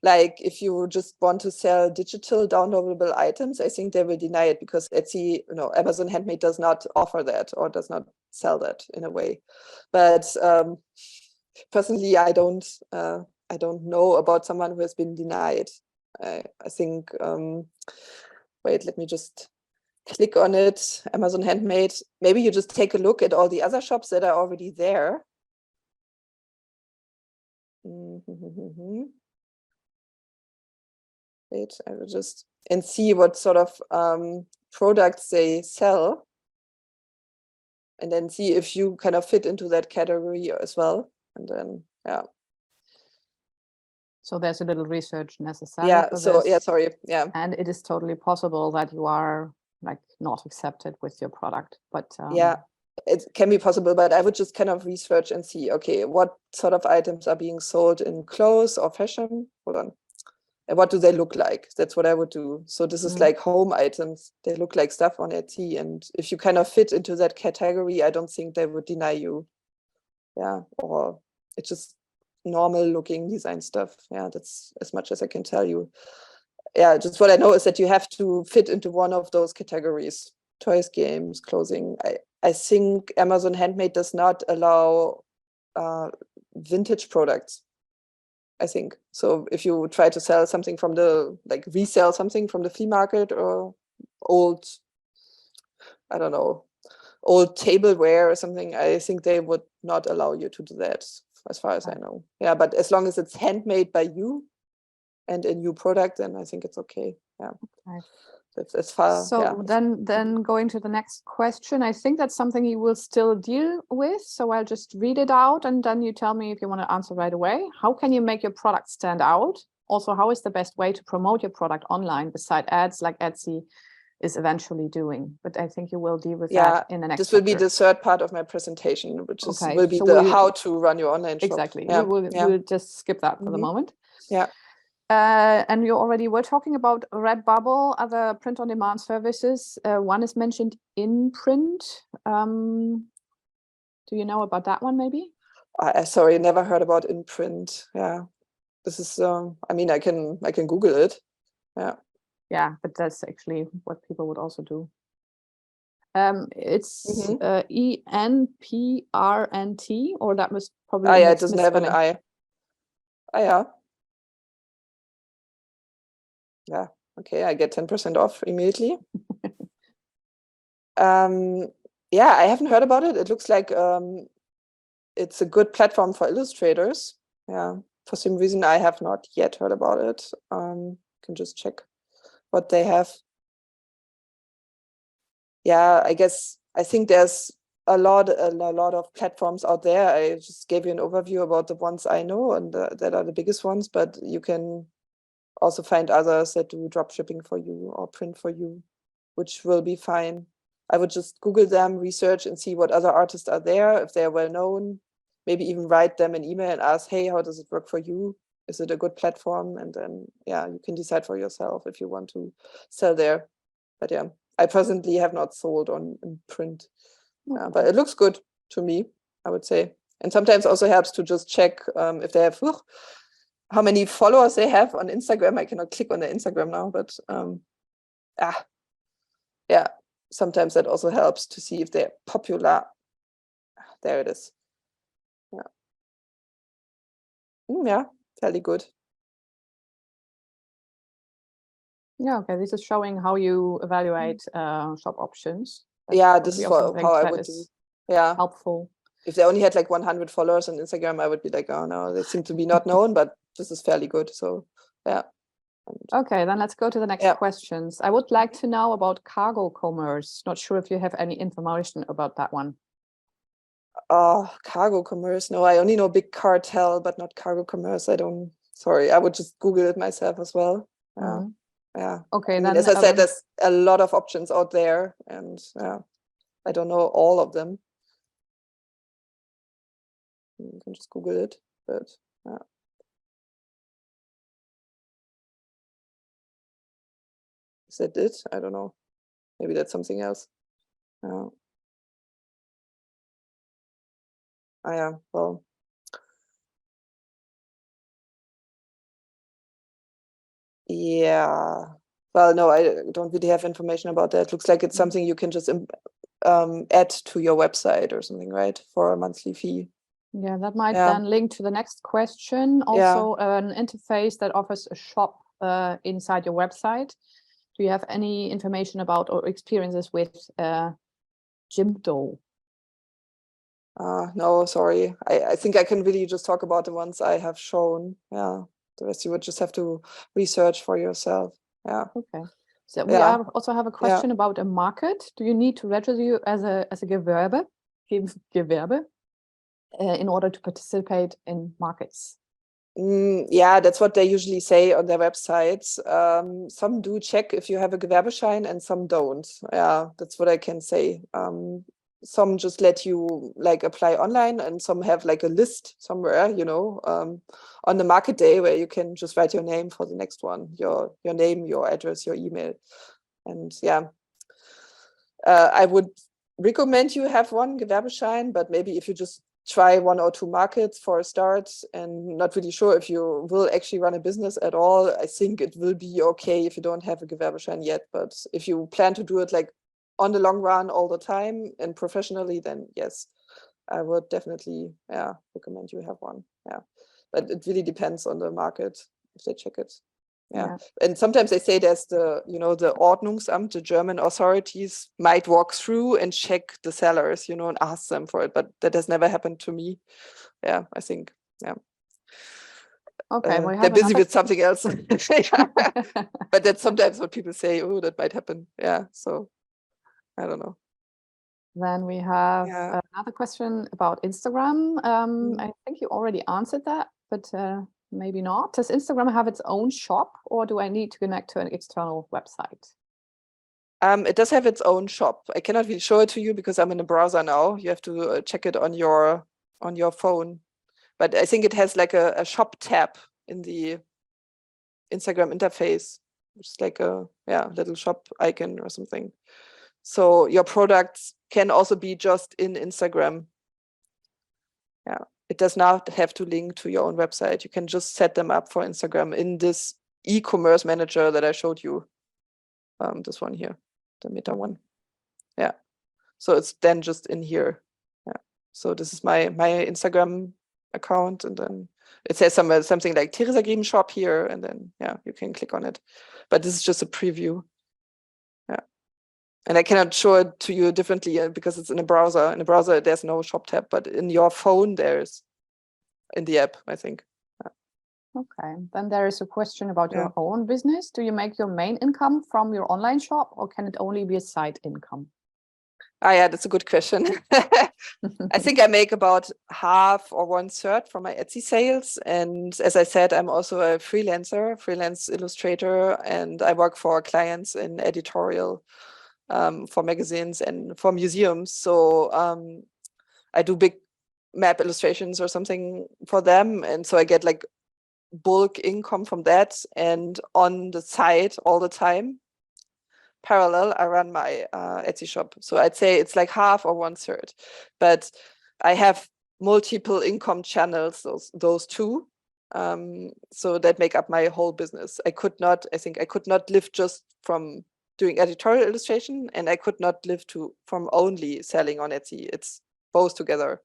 Speaker 2: Like if you just want to sell digital downloadable items, I think they will deny it because Etsy, Amazon Handmade does not offer that or does not sell that in a way. But personally, I don't know about someone who has been denied. I think. Wait, let me just click on it. Amazon Handmade. Maybe you just take a look at all the other shops that are already there. Wait, I will just and see what sort of products they sell, and then see if you kind of fit into that category as well. And then, yeah.
Speaker 3: So there's a little research necessary.
Speaker 2: Yeah.
Speaker 3: For
Speaker 2: so
Speaker 3: this.
Speaker 2: yeah, sorry. Yeah.
Speaker 3: And it is totally possible that you are like not accepted with your product, but
Speaker 2: yeah, it can be possible. But I would just kind of research and see, okay, what sort of items are being sold in clothes or fashion? Hold on. And what do they look like? That's what I would do. So this is like home items. They look like stuff on Etsy. And if you kind of fit into that category, I don't think they would deny you. Yeah. Or it's just normal looking design stuff. Yeah, that's as much as I can tell you. Yeah, just what I know is that you have to fit into one of those categories. Toys, games, clothing. I think Amazon Handmade does not allow vintage products. I think so. If you try to sell something resell something from the flea market or old I don't know, old tableware or something, I think they would not allow you to do that, as far as I know. Yeah, but as long as it's handmade by you and a new product, then I think it's okay. Yeah.
Speaker 3: Okay.
Speaker 2: That's far.
Speaker 3: So
Speaker 2: yeah.
Speaker 3: then going to the next question, I think that's something you will still deal with. So I'll just read it out and then you tell me if you want to answer right away. How can you make your product stand out? Also, how is the best way to promote your product online beside ads like Etsy is eventually doing? But I think you will deal with that in the next
Speaker 2: This will be
Speaker 3: chapter.
Speaker 2: the third part of my presentation, which
Speaker 3: Okay,
Speaker 2: will be
Speaker 3: so
Speaker 2: the how to run your online shop.
Speaker 3: Exactly.
Speaker 2: Yeah.
Speaker 3: We'll just skip that for the moment.
Speaker 2: Yeah.
Speaker 3: And you already were talking about Redbubble, other print-on-demand services. One is mentioned InPrint. Do you know about that one, maybe?
Speaker 2: Sorry, never heard about InPrint. Yeah, this is. I mean, I can Google it. Yeah.
Speaker 3: Yeah, but that's actually what people would also do. It's ENPRNT, or that was probably.
Speaker 2: Yeah, it doesn't have an I. Yeah. Yeah. Okay, I get 10% off immediately. Yeah, I haven't heard about it. It looks like it's a good platform for illustrators. Yeah, for some reason I have not yet heard about it. Can just check what they have. Yeah, I think there's a lot of platforms out there. I just gave you an overview about the ones I know and that are the biggest ones, but you can also find others that do drop shipping for you or print for you, which will be fine. I would just Google them, research and see what other artists are there, if they're well known, maybe even write them an email and ask, hey, how does it work for you? Is it a good platform? And then, yeah, you can decide for yourself if you want to sell there. But yeah, I presently have not sold on print, but it looks good to me, I would say. And sometimes also helps to just check if they have how many followers they have on Instagram. I cannot click on their Instagram now, but yeah, sometimes that also helps to see if they're popular. There it is. Yeah. Yeah, fairly good.
Speaker 3: Yeah, okay. This is showing how you evaluate shop options.
Speaker 2: Yeah, this is how I would do. Yeah,
Speaker 3: helpful.
Speaker 2: If they only had like 100 followers on Instagram, I would be like, oh no, they seem to be not known, but this is fairly good. So yeah.
Speaker 3: Okay, then let's go to the next questions. I would like to know about cargo commerce. Not sure if you have any information about that one.
Speaker 2: Cargo commerce. No, I only know big cartel, but not cargo commerce. Sorry, I would just Google it myself as well. Yeah.
Speaker 3: Okay,
Speaker 2: I mean, as I said, there's a lot of options out there, and I don't know all of them. You can just Google it, but is that it? I don't know. Maybe that's something else. Yeah, well. Yeah. Well, no, I don't really have information about that. It looks like it's something you can just add to your website or something, right? For a monthly fee.
Speaker 3: Yeah, that might then link to the next question. Also, an interface that offers a shop inside your website. Do you have any information about or experiences with Jimdo?
Speaker 2: No, sorry. I think I can really just talk about the ones I have shown. Yeah. The rest you would just have to research for yourself. Yeah.
Speaker 3: Okay. So we also have a question about a market. Do you need to register as a Gewerbe in order to participate in markets?
Speaker 2: Yeah, that's what they usually say on their websites. Some do check if you have a Gewerbeschein and some don't. Yeah, that's what I can say. Some just let you like apply online, and some have like a list somewhere, on the market day where you can just write your name for the next one, your name, your address, your email. And I would recommend you have one Gewerbeschein, but maybe if you just try 1 or 2 markets for a start and not really sure if you will actually run a business at all, I think it will be okay if you don't have a Gewerbeschein yet. But if you plan to do it like on the long run all the time and professionally, then yes, I would definitely recommend you have one. Yeah, but it really depends on the market if they check it. Yeah. And sometimes they say there's the Ordnungsamt, the German authorities might walk through and check the sellers, and ask them for it. But that has never happened to me. Yeah, I think, yeah.
Speaker 3: Okay,
Speaker 2: they're busy with something else. But that's sometimes what people say, oh, that might happen. Yeah, so I don't know.
Speaker 3: Then we have another question about Instagram. I think you already answered that, but maybe not. Does Instagram have its own shop, or do I need to connect to an external website?
Speaker 2: It does have its own shop. I cannot really show it to you because I'm in a browser now. You have to check it on your phone. But I think it has like a shop tab in the Instagram interface. It's like a little shop icon or something. So your products can also be just in Instagram. Yeah, it does not have to link to your own website. You can just set them up for Instagram in this e-commerce manager that I showed you. This one here, the Meta one. Yeah. So it's then just in here. Yeah. So this is my Instagram account, and then it says something like Theresa Grieben shop here, and then you can click on it. But this is just a preview. Yeah. And I cannot show it to you differently because it's in a browser. In a browser, there's no shop tab, but in your phone, there's in the app, I think.
Speaker 3: Okay. Then there is a question about your own business. Do you make your main income from your online shop, or can it only be a side income?
Speaker 2: Yeah, that's a good question. I think I make about half or 1/3 from my Etsy sales. And as I said, I'm also a freelance illustrator, and I work for clients in editorial for magazines and for museums. So I do big map illustrations or something for them. And so I get like bulk income from that. And on the side all the time, parallel, I run my Etsy shop. So I'd say it's like half or 1/3. But I have multiple income channels, those two. So that make up my whole business. I could not live just from doing editorial illustration, and I could not live from only selling on Etsy. It's both together.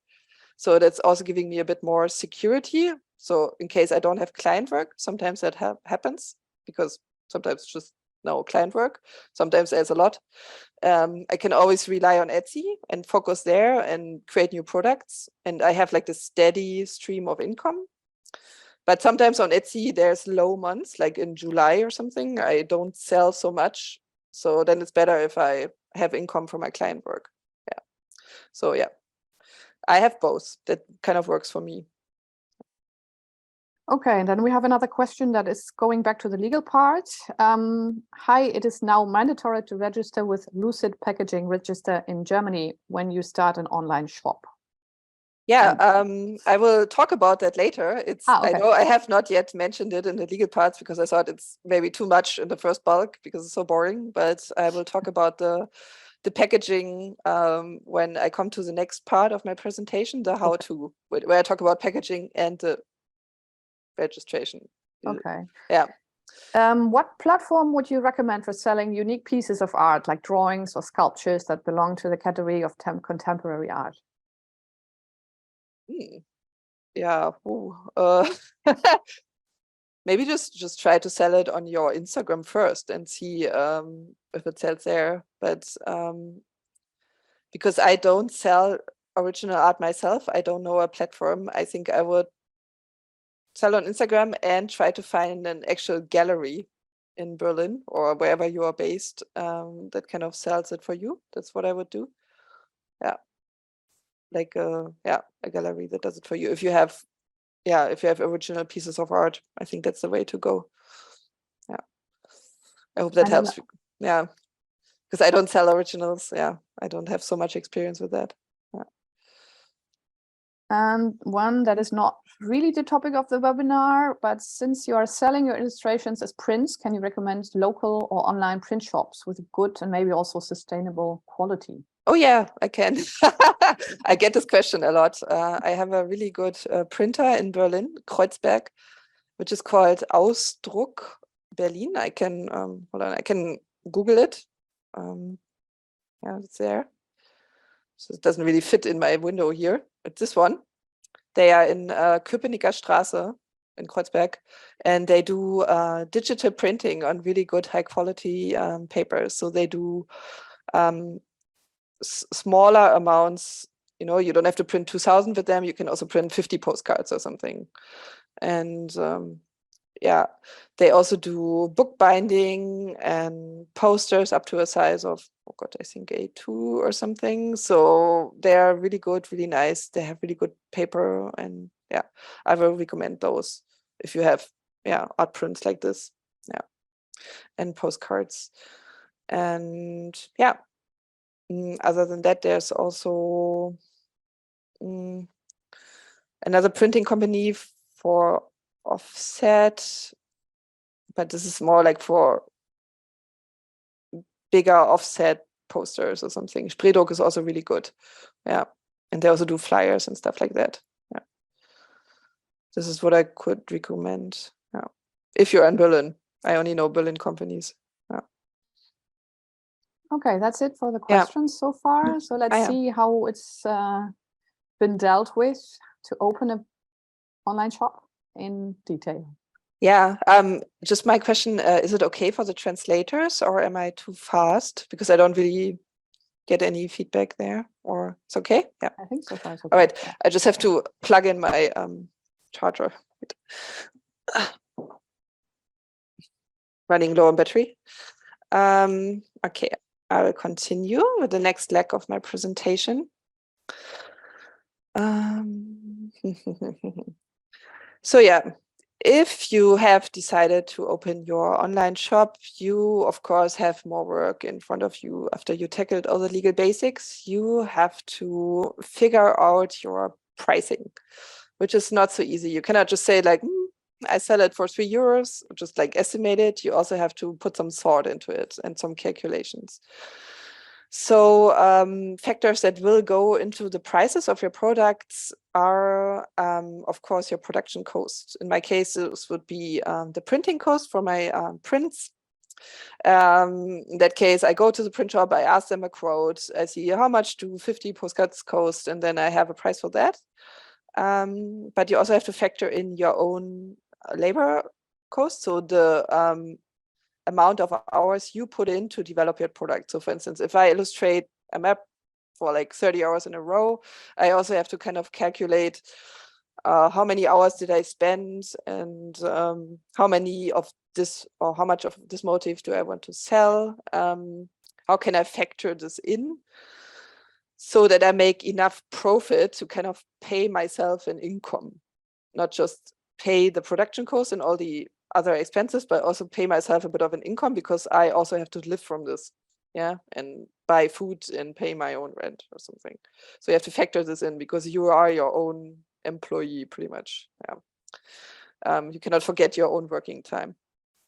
Speaker 2: So that's also giving me a bit more security. So in case I don't have client work, sometimes that happens, because sometimes it's just no client work. Sometimes there's a lot. I can always rely on Etsy and focus there and create new products. And I have like this steady stream of income. But sometimes on Etsy, there's low months, like in July or something. I don't sell so much. So then it's better if I have income from my client work. Yeah. So I have both. That kind of works for me.
Speaker 3: Okay, and then we have another question that is going back to the legal part. Hi, it is now mandatory to register with Lucid Packaging Register in Germany when you start an online shop.
Speaker 2: Yeah, I will talk about that later.
Speaker 3: Okay.
Speaker 2: I know I have not yet mentioned it in the legal parts because I thought it's maybe too much in the first bulk because it's so boring, but I will talk about the packaging when I come to the next part of my presentation, the how-to, where I talk about packaging and the registration.
Speaker 3: Okay.
Speaker 2: Yeah.
Speaker 3: What platform would you recommend for selling unique pieces of art, like drawings or sculptures that belong to the category of contemporary art?
Speaker 2: Yeah. Maybe just try to sell it on your Instagram first and see if it sells there. But because I don't sell original art myself, I don't know a platform. I think I would sell on Instagram and try to find an actual gallery in Berlin or wherever you are based that kind of sells it for you. That's what I would do. Yeah. Like a gallery that does it for you. If you have original pieces of art, I think that's the way to go. Yeah. I hope that helps. Yeah. Because I don't sell originals. Yeah. I don't have so much experience with that. Yeah.
Speaker 3: And one that is not really the topic of the webinar, but since you are selling your illustrations as prints, can you recommend local or online print shops with good and maybe also sustainable quality?
Speaker 2: Oh yeah, I can. I get this question a lot. I have a really good printer in Berlin, Kreuzberg, which is called Ausdruck Berlin. I can hold on. I can Google it. Yeah, it's there. So it doesn't really fit in my window here. It's this one. They are in Köpenicker Straße. in Kreuzberg, and they do digital printing on really good high quality papers. So they do smaller amounts. You don't have to print 2,000 with them. You can also print 50 postcards or something. And yeah, they also do bookbinding and posters up to a size of, oh God, I think A2 or something. So they're really good, really nice. They have really good paper, and yeah, I will recommend those if you have art prints like this, and postcards. And yeah, other than that, there's also another printing company for offset, but this is more like for bigger offset posters or something. Spreedruck is also really good. Yeah. And they also do flyers and stuff like that. Yeah. This is what I could recommend. Yeah. If you're in Berlin. I only know Berlin companies. Yeah.
Speaker 3: Okay, that's it for the questions so far. So let's see how it's been dealt with to open an online shop in detail.
Speaker 2: Yeah, just my question, is it okay for the translators, or am I too fast? Because I don't really get any feedback there, or it's okay? Yeah.
Speaker 3: I think so far it's okay.
Speaker 2: All right, I just have to plug in my charger. Running low on battery. Okay, I will continue with the next leg of my presentation. So yeah, if you have decided to open your online shop, you of course have more work in front of you. After you tackled all the legal basics, you have to figure out your pricing, which is not so easy. You cannot just say like, I sell it for €3, just like estimate it. You also have to put some thought into it and some calculations. So factors that will go into the prices of your products are, of course, your production cost. In my case, this would be the printing cost for my prints. In that case, I go to the print shop, I ask them a quote, I see how much do 50 postcards cost, and then I have a price for that. But you also have to factor in your own labor cost, so the amount of hours you put in to develop your product. So for instance, if I illustrate a map for like 30 hours in a row, I also have to kind of calculate how many hours did I spend, and how many of this, or how much of this motif do I want to sell? How can I factor this in so that I make enough profit to kind of pay myself an income, not just pay the production costs and all the other expenses, but also pay myself a bit of an income, because I also have to live from this, and buy food and pay my own rent or something. So you have to factor this in, because you are your own employee pretty much. You cannot forget your own working time.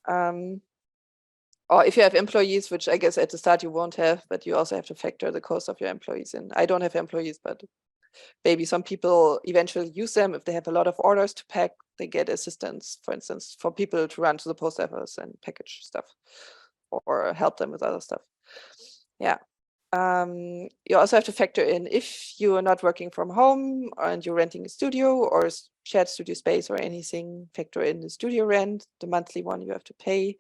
Speaker 2: Or if you have employees, which I guess at the start you won't have, but you also have to factor the cost of your employees in. I don't have employees, but maybe some people eventually use them. If they have a lot of orders to pack, they get assistance, for instance, for people to run to the post office and package stuff, or help them with other stuff. Yeah. You also have to factor in, if you are not working from home and you're renting a studio or shared studio space or anything, factor in the studio rent, the monthly one you have to pay.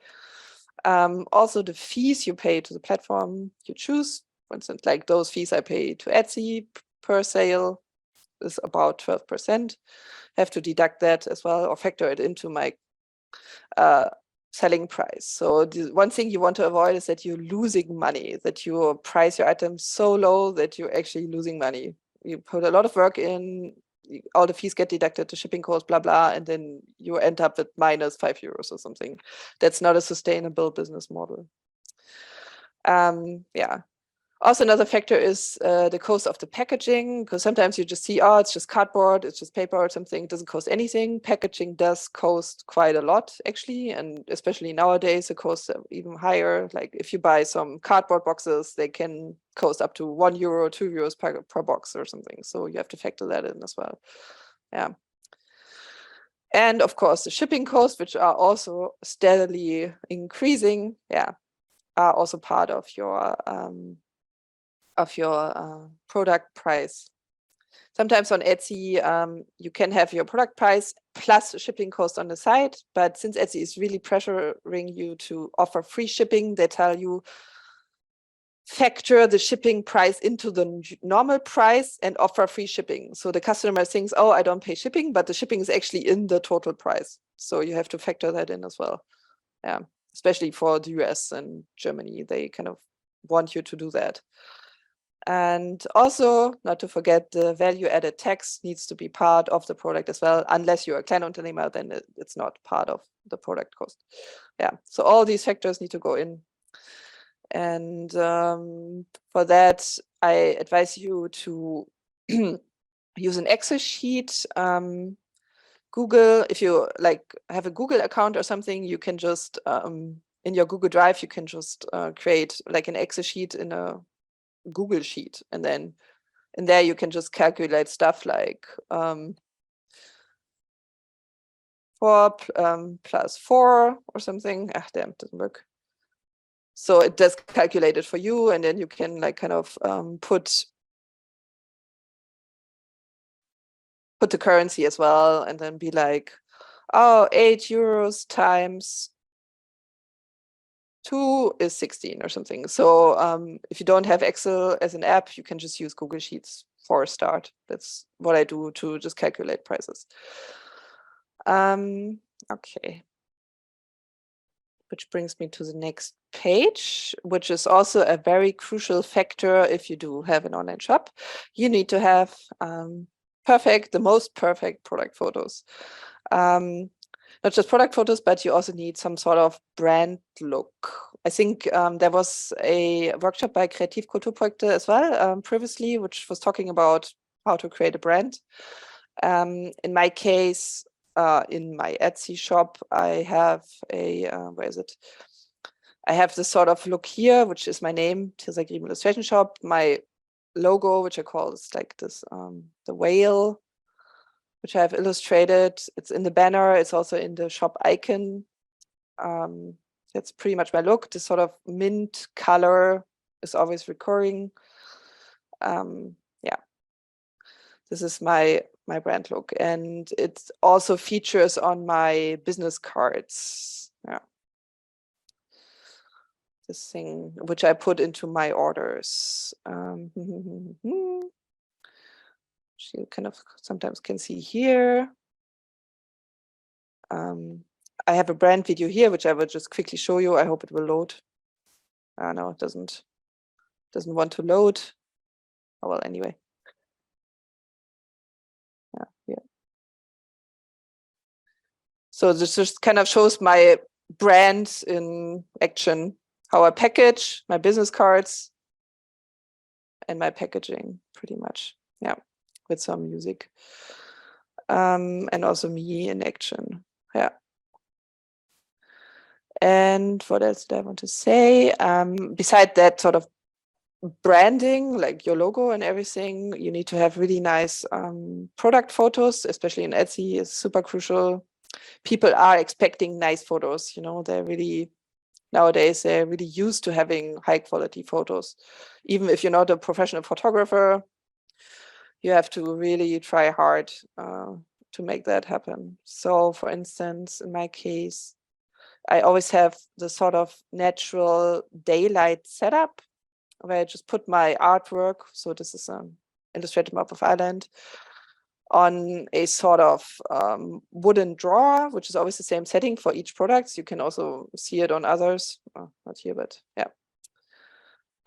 Speaker 2: Also the fees you pay to the platform you choose. For instance, like those fees I pay to Etsy per sale is about 12%. Have to deduct that as well, or factor it into my selling price. So the one thing you want to avoid is that you're losing money, that you price your items so low that you're actually losing money. You put a lot of work in, all the fees get deducted, the shipping cost, blah, blah, and then you end up with minus €5 or something. That's not a sustainable business model. Yeah. Also, another factor is the cost of the packaging, because sometimes you just see, oh, it's just cardboard, it's just paper or something, it doesn't cost anything. Packaging does cost quite a lot, actually, and especially nowadays, the costs are even higher. Like if you buy some cardboard boxes, they can cost up to €1, €2 per box or something. So you have to factor that in as well. Yeah. And of course, the shipping costs, which are also steadily increasing, are also part of your product price. Sometimes on Etsy, you can have your product price plus shipping cost on the side. But since Etsy is really pressuring you to offer free shipping, they tell you factor the shipping price into the normal price and offer free shipping. So the customer thinks, oh, I don't pay shipping, but the shipping is actually in the total price. So you have to factor that in as well. Yeah, especially for the US and Germany, they kind of want you to do that. And also, not to forget, the value added tax needs to be part of the product as well. Unless you're a Kleinunternehmer, then it's not part of the product cost. Yeah, so all these factors need to go in. And for that, I advise you to use an Excel sheet. Google, if you like have a Google account or something, you can just in your Google Drive, you can just create like an Excel sheet in a Google sheet, and then in there you can just calculate stuff like 4 plus 4 or something. Ah, damn, it doesn't work. So it does calculate it for you, and then you can like kind of put the currency as well, and then be like, oh, 8 euros times 2 is 16 or something. So if you don't have Excel as an app, you can just use Google Sheets for a start. That's what I do to just calculate prices. Okay. Which brings me to the next page, which is also a very crucial factor if you do have an online shop. You need to have the most perfect product photos. Not just product photos, but you also need some sort of brand look. I think there was a workshop by Kreativ Kulturprojekte as well previously, which was talking about how to create a brand. In my case, in my Etsy shop, I have a, where is it? I have this sort of look here, which is my name, Theresa Grieben Illustration Shop. My logo, which I call is like this, the whale, which I have illustrated. It's in the banner. It's also in the shop icon. That's pretty much my look. This sort of mint color is always recurring. Yeah, this is my brand look, and it also features on my business cards. Yeah, this thing which I put into my orders. You kind of sometimes can see here. I have a brand video here, which I will just quickly show you. I hope it will load. No, it doesn't want to load. Oh, well, anyway. Yeah. So this just kind of shows my brand in action, how I package my business cards and my packaging, pretty much. Yeah, with some music. And also me in action. Yeah. And what else did I want to say? Beside that sort of branding, like your logo and everything, you need to have really nice product photos, especially in Etsy, is super crucial. People are expecting nice photos, you know, nowadays they're really used to having high quality photos. Even if you're not a professional photographer, you have to really try hard to make that happen. So for instance, in my case, I always have the sort of natural daylight setup where I just put my artwork. So this is an illustrated map of Ireland on a sort of wooden drawer, which is always the same setting for each product. You can also see it on others. Oh, not here, but yeah.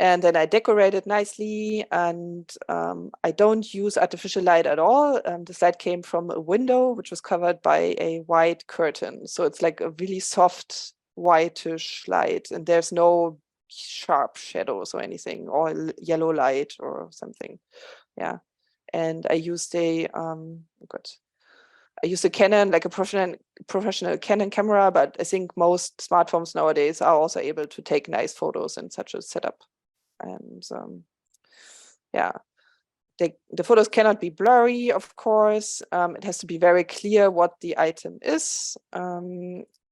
Speaker 2: And then I decorate it nicely, and I don't use artificial light at all. This light came from a window, which was covered by a white curtain. So it's like a really soft whitish light, and there's no sharp shadows or anything, or yellow light or something. Yeah. And I used a Canon, like a professional Canon camera, but I think most smartphones nowadays are also able to take nice photos in such a setup. And yeah, the photos cannot be blurry, of course. It has to be very clear what the item is.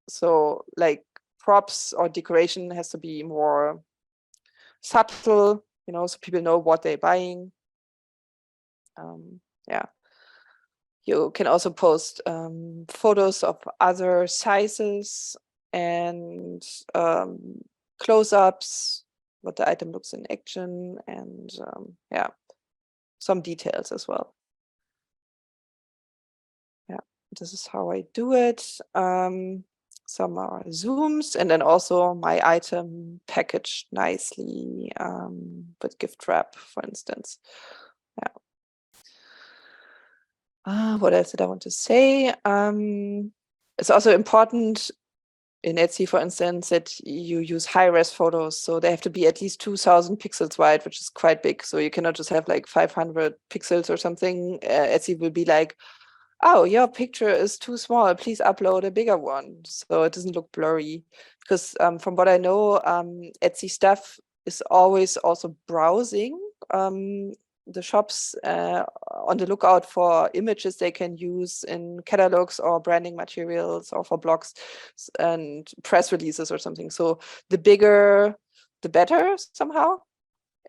Speaker 2: So like props or decoration has to be more subtle, you know, so people know what they're buying. Yeah. You can also post photos of other sizes and close-ups, what the item looks in action, and yeah, some details as well. Yeah, this is how I do it. Some are zooms, and then also my item packaged nicely with gift wrap, for instance. Yeah. What else did I want to say? It's also important in Etsy, for instance, that you use high-res photos. So they have to be at least 2000 pixels wide, which is quite big. So you cannot just have like 500 pixels or something. Etsy will be like, oh, your picture is too small. Please upload a bigger one. So it doesn't look blurry. Because from what I know, Etsy staff is always also browsing the shops on the lookout for images they can use in catalogs or branding materials or for blogs and press releases or something. So the bigger, the better somehow.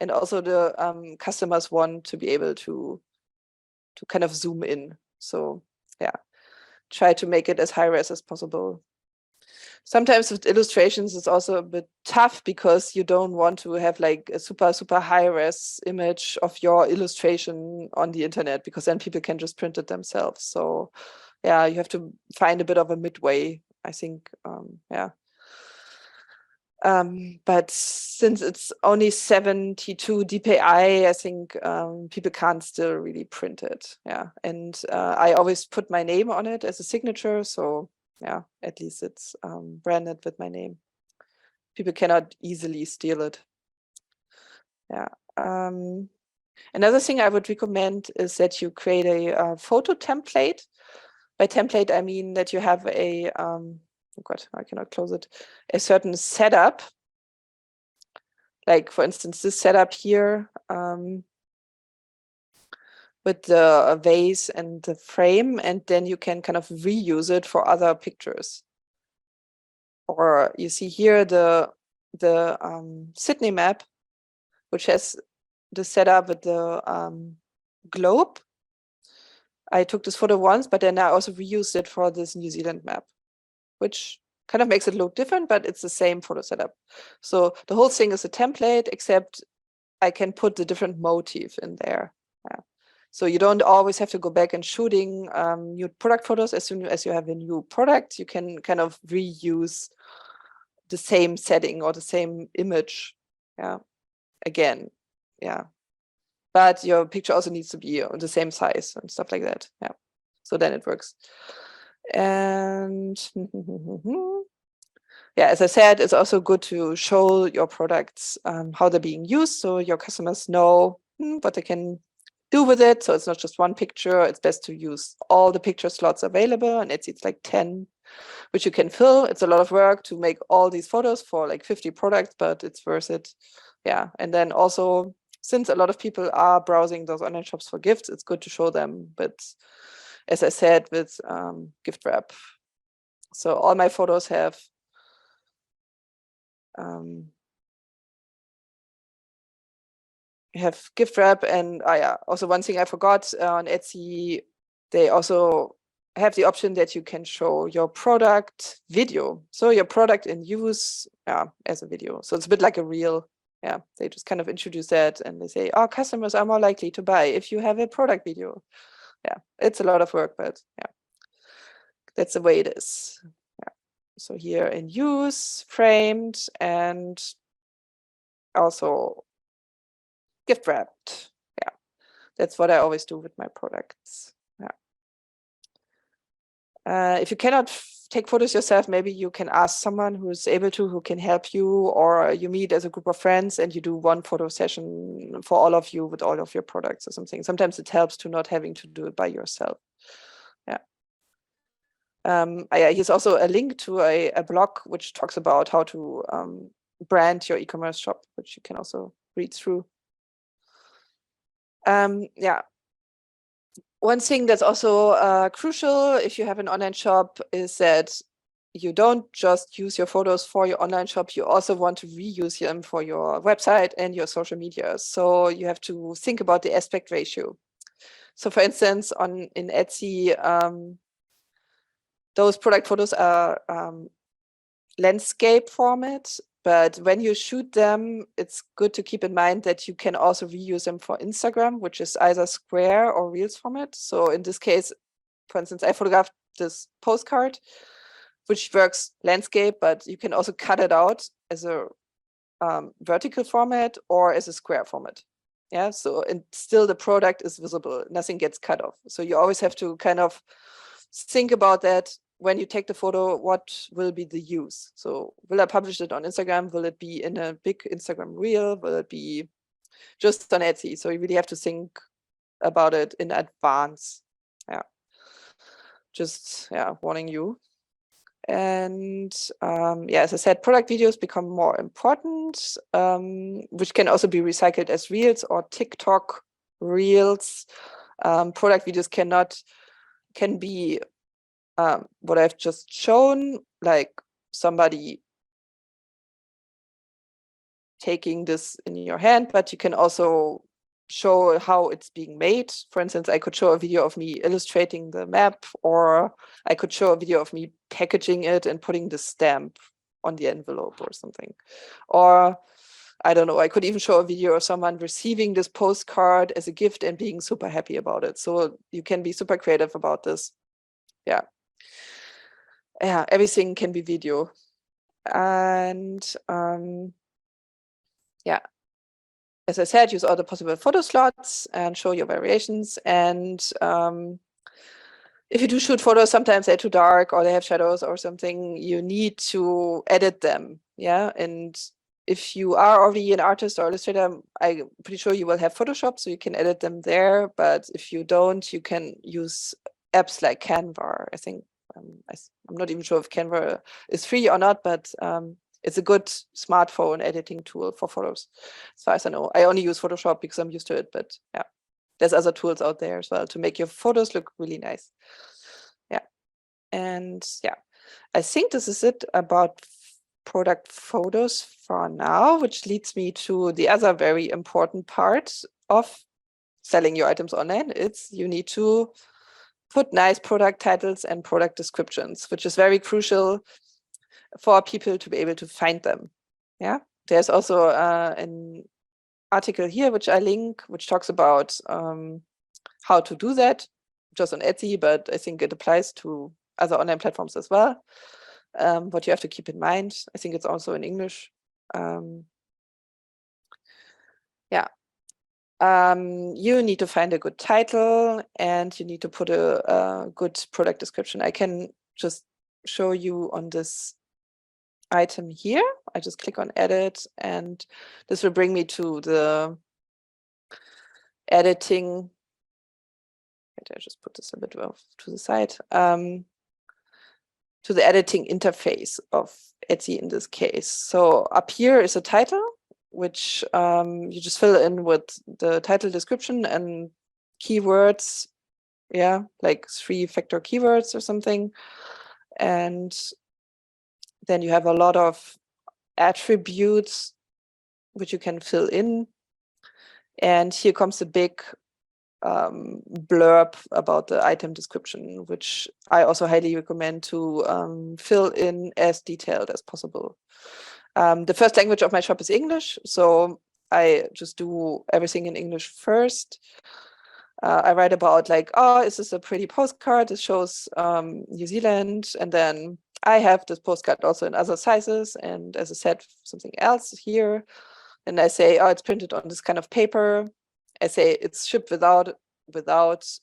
Speaker 2: And also the customers want to be able to kind of zoom in. So yeah, try to make it as high res as possible. Sometimes with illustrations, it's also a bit tough because you don't want to have like a super, super high res image of your illustration on the internet, because then people can just print it themselves. So yeah, you have to find a bit of a midway, I think. Yeah. But since it's only 72 dpi, I think people can't still really print it. Yeah, and I always put my name on it as a signature. So yeah, at least it's branded with my name. People cannot easily steal it. Yeah. Another thing I would recommend is that you create a photo template. By template, I mean that you have a, oh God, I cannot close it, a certain setup. Like, for instance, this setup here with the vase and the frame, and then you can kind of reuse it for other pictures. Or you see here the Sydney map, which has the setup with the globe. I took this photo once, but then I also reused it for this New Zealand map, which kind of makes it look different, but it's the same photo setup. So the whole thing is a template, except I can put the different motif in there. Yeah. So you don't always have to go back and shooting new product photos. As soon as you have a new product, you can kind of reuse the same setting or the same image. Yeah, again, yeah. But your picture also needs to be on the same size and stuff like that. Yeah, so then it works. And yeah, as I said, it's also good to show your products how they're being used, so your customers know what they can do with it. So it's not just one picture. It's best to use all the picture slots available, and it's like 10, which you can fill. It's a lot of work to make all these photos for like 50 products, but it's worth it. Yeah, and then also, since a lot of people are browsing those online shops for gifts, it's good to show them. But as I said, with gift wrap. So all my photos have gift wrap, and yeah, also one thing I forgot, on Etsy, they also have the option that you can show your product video. So your product in use as a video. So it's a bit like a reel. Yeah, they just kind of introduce that, and they say, oh, customers are more likely to buy if you have a product video. Yeah, it's a lot of work, but yeah, that's the way it is. Yeah. So here in use, framed, and also gift wrapped. Yeah, that's what I always do with my products. Yeah. If you cannot take photos yourself, maybe you can ask someone who's able to, who can help you, or you meet as a group of friends and you do one photo session for all of you with all of your products or something. Sometimes it helps to not having to do it by yourself. Yeah. Here's also a link to a blog which talks about how to brand your e-commerce shop, which you can also read through. Yeah. One thing that's also crucial if you have an online shop is that you don't just use your photos for your online shop, you also want to reuse them for your website and your social media. So you have to think about the aspect ratio. So for instance, in Etsy, those product photos are landscape format, but when you shoot them, it's good to keep in mind that you can also reuse them for Instagram, which is either square or reels format. So in this case, for instance, I photographed this postcard, which works landscape, but you can also cut it out as a vertical format or as a square format. Yeah, so and still the product is visible, nothing gets cut off. So you always have to kind of think about that when you take the photo, what will be the use? So will I publish it on Instagram? Will it be in a big Instagram reel? Will it be just on Etsy? So you really have to think about it in advance. Yeah, just warning you. And as I said, product videos become more important, which can also be recycled as reels or TikTok reels. Product videos can be what I've just shown, like somebody taking this in your hand, but you can also show how it's being made. For instance, I could show a video of me illustrating the map, or I could show a video of me packaging it and putting the stamp on the envelope or something. Or I don't know, I could even show a video of someone receiving this postcard as a gift and being super happy about it. So you can be super creative about this. Yeah, everything can be video. And as I said, use all the possible photo slots and show your variations. And if you do shoot photos, sometimes they're too dark or they have shadows or something, you need to edit them. Yeah. And if you are already an artist or illustrator, I'm pretty sure you will have Photoshop, so you can edit them there. But if you don't, you can use apps like Canva. I think I'm not even sure if Canva is free or not, but it's a good smartphone editing tool for photos, as far as I know. I only use Photoshop because I'm used to it, but yeah, there's other tools out there as well to make your photos look really nice. Yeah, and I think this is it about product photos for now, which leads me to the other very important part of selling your items online. It's you need to put nice product titles and product descriptions, which is very crucial for people to be able to find them. Yeah, there's also an article here which I link, which talks about how to do that, just on Etsy, but I think it applies to other online platforms as well. What you have to keep in mind, I think it's also in English. You need to find a good title and you need to put a good product description. I can just show you on this item here. I just click on edit and this will bring me to the editing. I just put this a bit off to the side. To the editing interface of Etsy in this case. So up here is a title, which you just fill in with the title description and keywords. Yeah, like 3-factor keywords or something. And then you have a lot of attributes which you can fill in. And here comes the big blurb about the item description, which I also highly recommend to fill in as detailed as possible. The first language of my shop is English, so I just do everything in English first. I write about like, oh, is this a pretty postcard? It shows New Zealand, and then I have this postcard also in other sizes, and as I said, something else here. And I say, oh, it's printed on this kind of paper. I say it's shipped without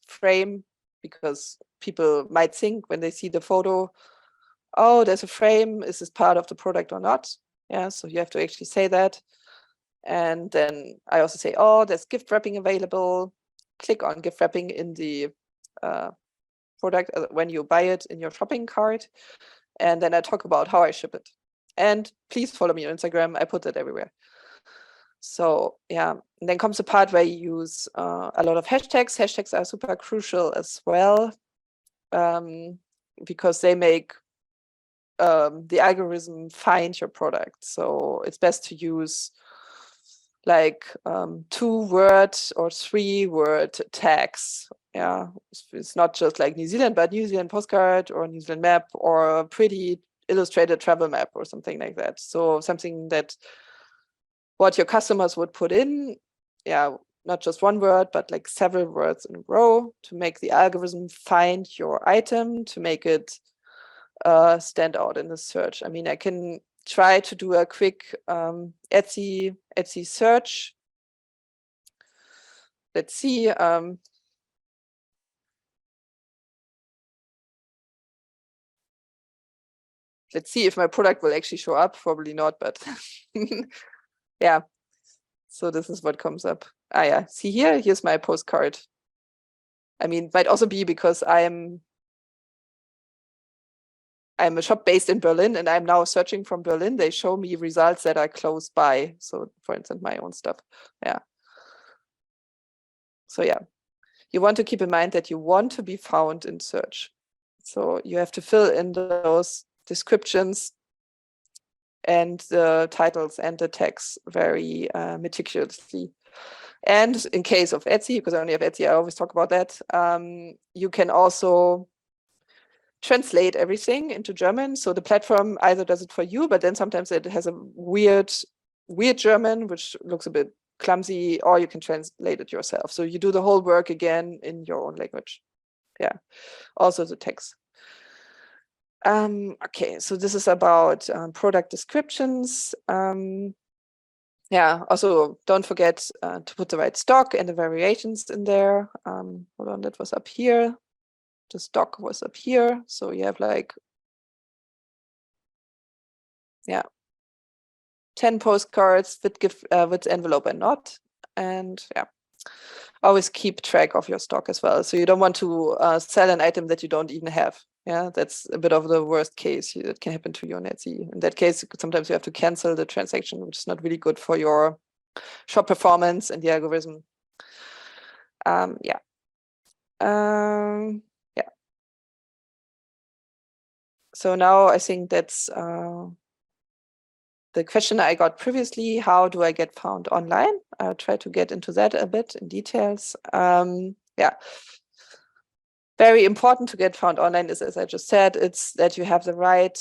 Speaker 2: frame, because people might think when they see the photo, oh, there's a frame, is this part of the product or not? Yeah, so you have to actually say that. And then I also say, oh, there's gift wrapping available. Click on gift wrapping in the product when you buy it in your shopping cart. And then I talk about how I ship it. And please follow me on Instagram. I put that everywhere. So yeah, and then comes the part where you use a lot of hashtags. Hashtags are super crucial as well, because they make the algorithm find your product. So it's best to use like 2-word or 3-word tags. Yeah, it's not just like New Zealand, but New Zealand postcard or New Zealand map or a pretty illustrated travel map or something like that. So something that what your customers would put in, yeah, not just one word, but like several words in a row to make the algorithm find your item, to make it stand out in the search. I mean, I can try to do a quick Etsy search. Let's see. Let's see if my product will actually show up. Probably not, but yeah. So this is what comes up. Ah, yeah. See here, here's my postcard. I mean, might also be because I'm a shop based in Berlin and I'm now searching from Berlin. They show me results that are close by. So for instance, my own stuff. Yeah. So yeah, you want to keep in mind that you want to be found in search. So you have to fill in those descriptions and the titles and the tags very meticulously. And in case of Etsy, because I only have Etsy, I always talk about that, you can also translate everything into German. So the platform either does it for you, but then sometimes it has a weird German, which looks a bit clumsy, or you can translate it yourself. So you do the whole work again in your own language. Yeah, also the text. Okay, so this is about product descriptions. Yeah, also don't forget to put the right stock and the variations in there. Hold on, that was up here. The stock was up here. So you have like, yeah, 10 postcards with with envelope and not. And yeah, always keep track of your stock as well. So you don't want to sell an item that you don't even have. Yeah, that's a bit of the worst case that can happen to you on Etsy. In that case, sometimes you have to cancel the transaction, which is not really good for your shop performance and the algorithm. Yeah. Yeah. So now I think that's the question I got previously. How do I get found online? I'll try to get into that a bit in details. Yeah. Very important to get found online is, as I just said, it's that you have the right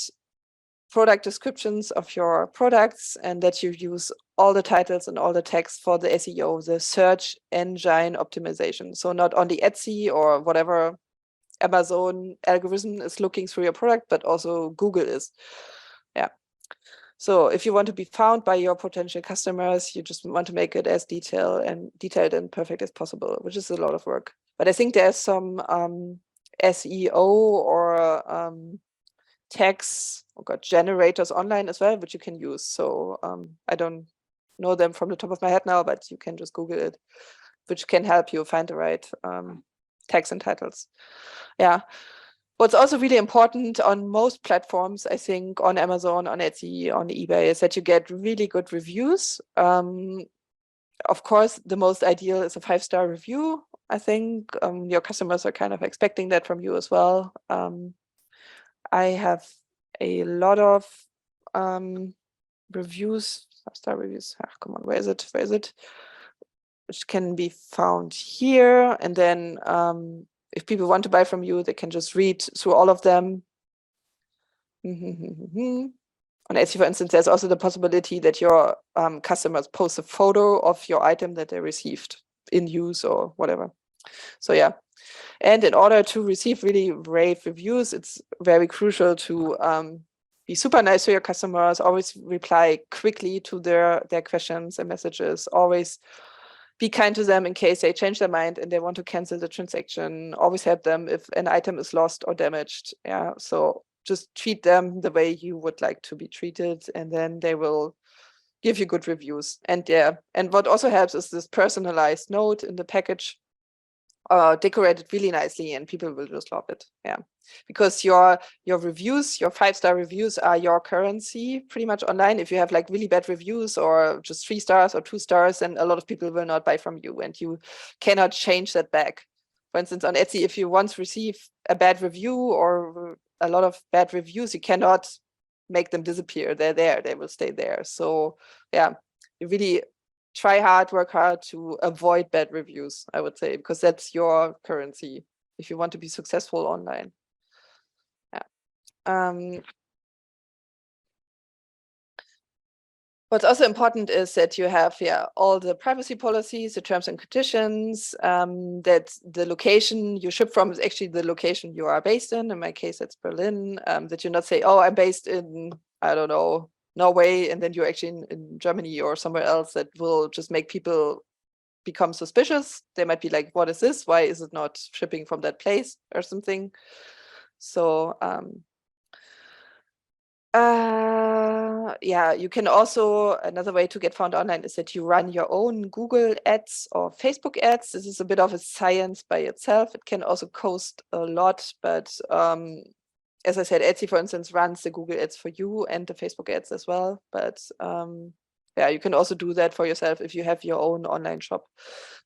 Speaker 2: product descriptions of your products and that you use all the titles and all the text for the SEO, the search engine optimization. So not only Etsy or whatever Amazon algorithm is looking through your product, but also Google is. Yeah. So if you want to be found by your potential customers, you just want to make it as detailed and perfect as possible, which is a lot of work. But I think there's some SEO or tags generators online as well, which you can use. So I don't know them from the top of my head now, but you can just Google it, which can help you find the right tags and titles. Yeah. What's also really important on most platforms, I think, on Amazon, on Etsy, on eBay, is that you get really good reviews. Of course, the most ideal is a 5-star review. I think your customers are kind of expecting that from you as well. I have a lot of reviews, 5-star reviews. Ah, come on, where is it? Where is it? Which can be found here. And then if people want to buy from you, they can just read through all of them. On Etsy, for instance, there's also the possibility that your customers post a photo of your item that they received in use or whatever. So yeah. And in order to receive really rave reviews, it's very crucial to be super nice to your customers, always reply quickly to their questions and messages, always be kind to them in case they change their mind and they want to cancel the transaction, always help them if an item is lost or damaged. Yeah, so just treat them the way you would like to be treated, and then they will give you good reviews. And yeah, and what also helps is this personalized note in the package, decorated really nicely, and people will just love it. Yeah, because your reviews, your 5-star reviews, are your currency pretty much online. If you have like really bad reviews or just 3 stars or 2 stars, then a lot of people will not buy from you, and you cannot change that back. For instance, on Etsy, if you once receive a bad review or a lot of bad reviews, you cannot make them disappear. They're there, they will stay there. So yeah, you really try hard, work hard to avoid bad reviews, I would say, because that's your currency if you want to be successful online. Yeah. What's also important is that you have all the privacy policies, the terms and conditions, that the location you ship from is actually the location you are based in. In my case, that's Berlin. That you not say, oh, I'm based in, I don't know, Norway, and then you're actually in Germany or somewhere else. That will just make people become suspicious. They might be like, what is this? Why is it not shipping from that place or something? So yeah, you can also, another way to get found online is that you run your own Google ads or Facebook ads. This is a bit of a science by itself. It can also cost a lot, but as I said, Etsy, for instance, runs the Google ads for you and the Facebook ads as well. But yeah, you can also do that for yourself if you have your own online shop.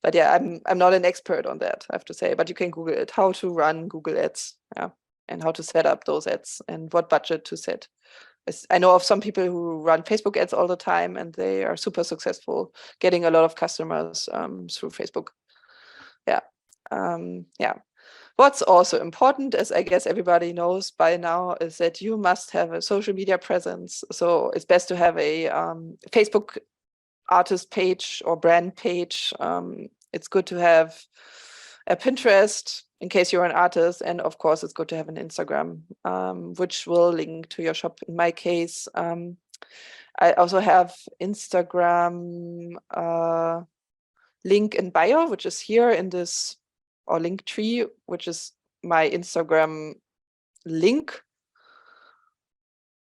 Speaker 2: But yeah, I'm not an expert on that, I have to say, but you can Google it, how to run Google ads, yeah, and how to set up those ads and what budget to set. I know of some people who run Facebook ads all the time and they are super successful getting a lot of customers through Facebook. Yeah. Yeah. What's also important, as I guess everybody knows by now, is that you must have a social media presence. So it's best to have a Facebook artist page or brand page. It's good to have a Pinterest in case you're an artist. And of course, it's good to have an Instagram, which will link to your shop. In my case, I also have Instagram link in bio, which is here in this, or link tree, which is my Instagram link,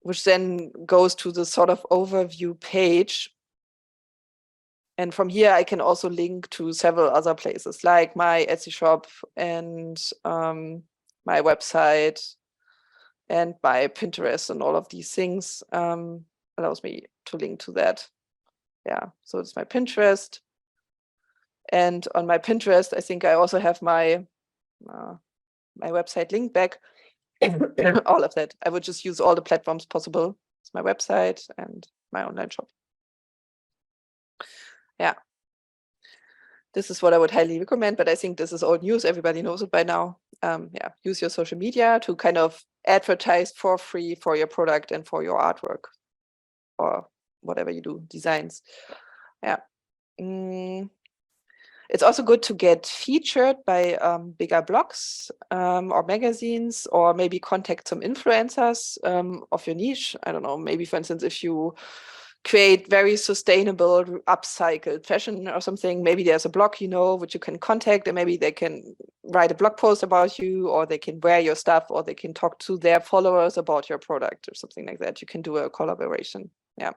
Speaker 2: which then goes to the sort of overview page. And from here, I can also link to several other places like my Etsy shop and my website and my Pinterest, and all of these things allows me to link to that. Yeah, so it's my Pinterest. And on my Pinterest, I think I also have my my website link back. All of that. I would just use all the platforms possible. It's my website and my online shop. Yeah. This is what I would highly recommend, but I think this is old news. Everybody knows it by now. Yeah, use your social media to kind of advertise for free for your product and for your artwork or whatever you do, designs. Yeah. It's also good to get featured by bigger blogs or magazines, or maybe contact some influencers of your niche. I don't know, maybe for instance, if you create very sustainable upcycled fashion or something, maybe there's a blog, which you can contact, and maybe they can write a blog post about you, or they can wear your stuff, or they can talk to their followers about your product or something like that. You can do a collaboration. Yeah.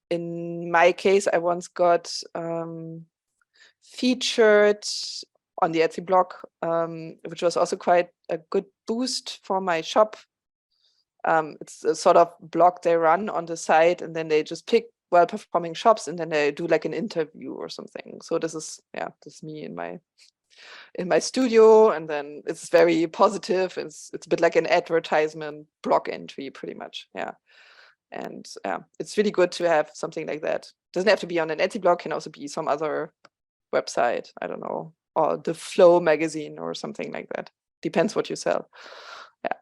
Speaker 2: In my case, I once got featured on the Etsy blog, which was also quite a good boost for my shop. It's a sort of blog they run on the site, and then they just pick well-performing shops, and then they do like an interview or something. So this is me in my studio, and then it's very positive. It's a bit like an advertisement blog entry, pretty much. Yeah. And it's really good to have something like that. Doesn't have to be on an Etsy blog, can also be some other website, I don't know, or the Flow magazine or something like that. Depends what you sell. Yeah.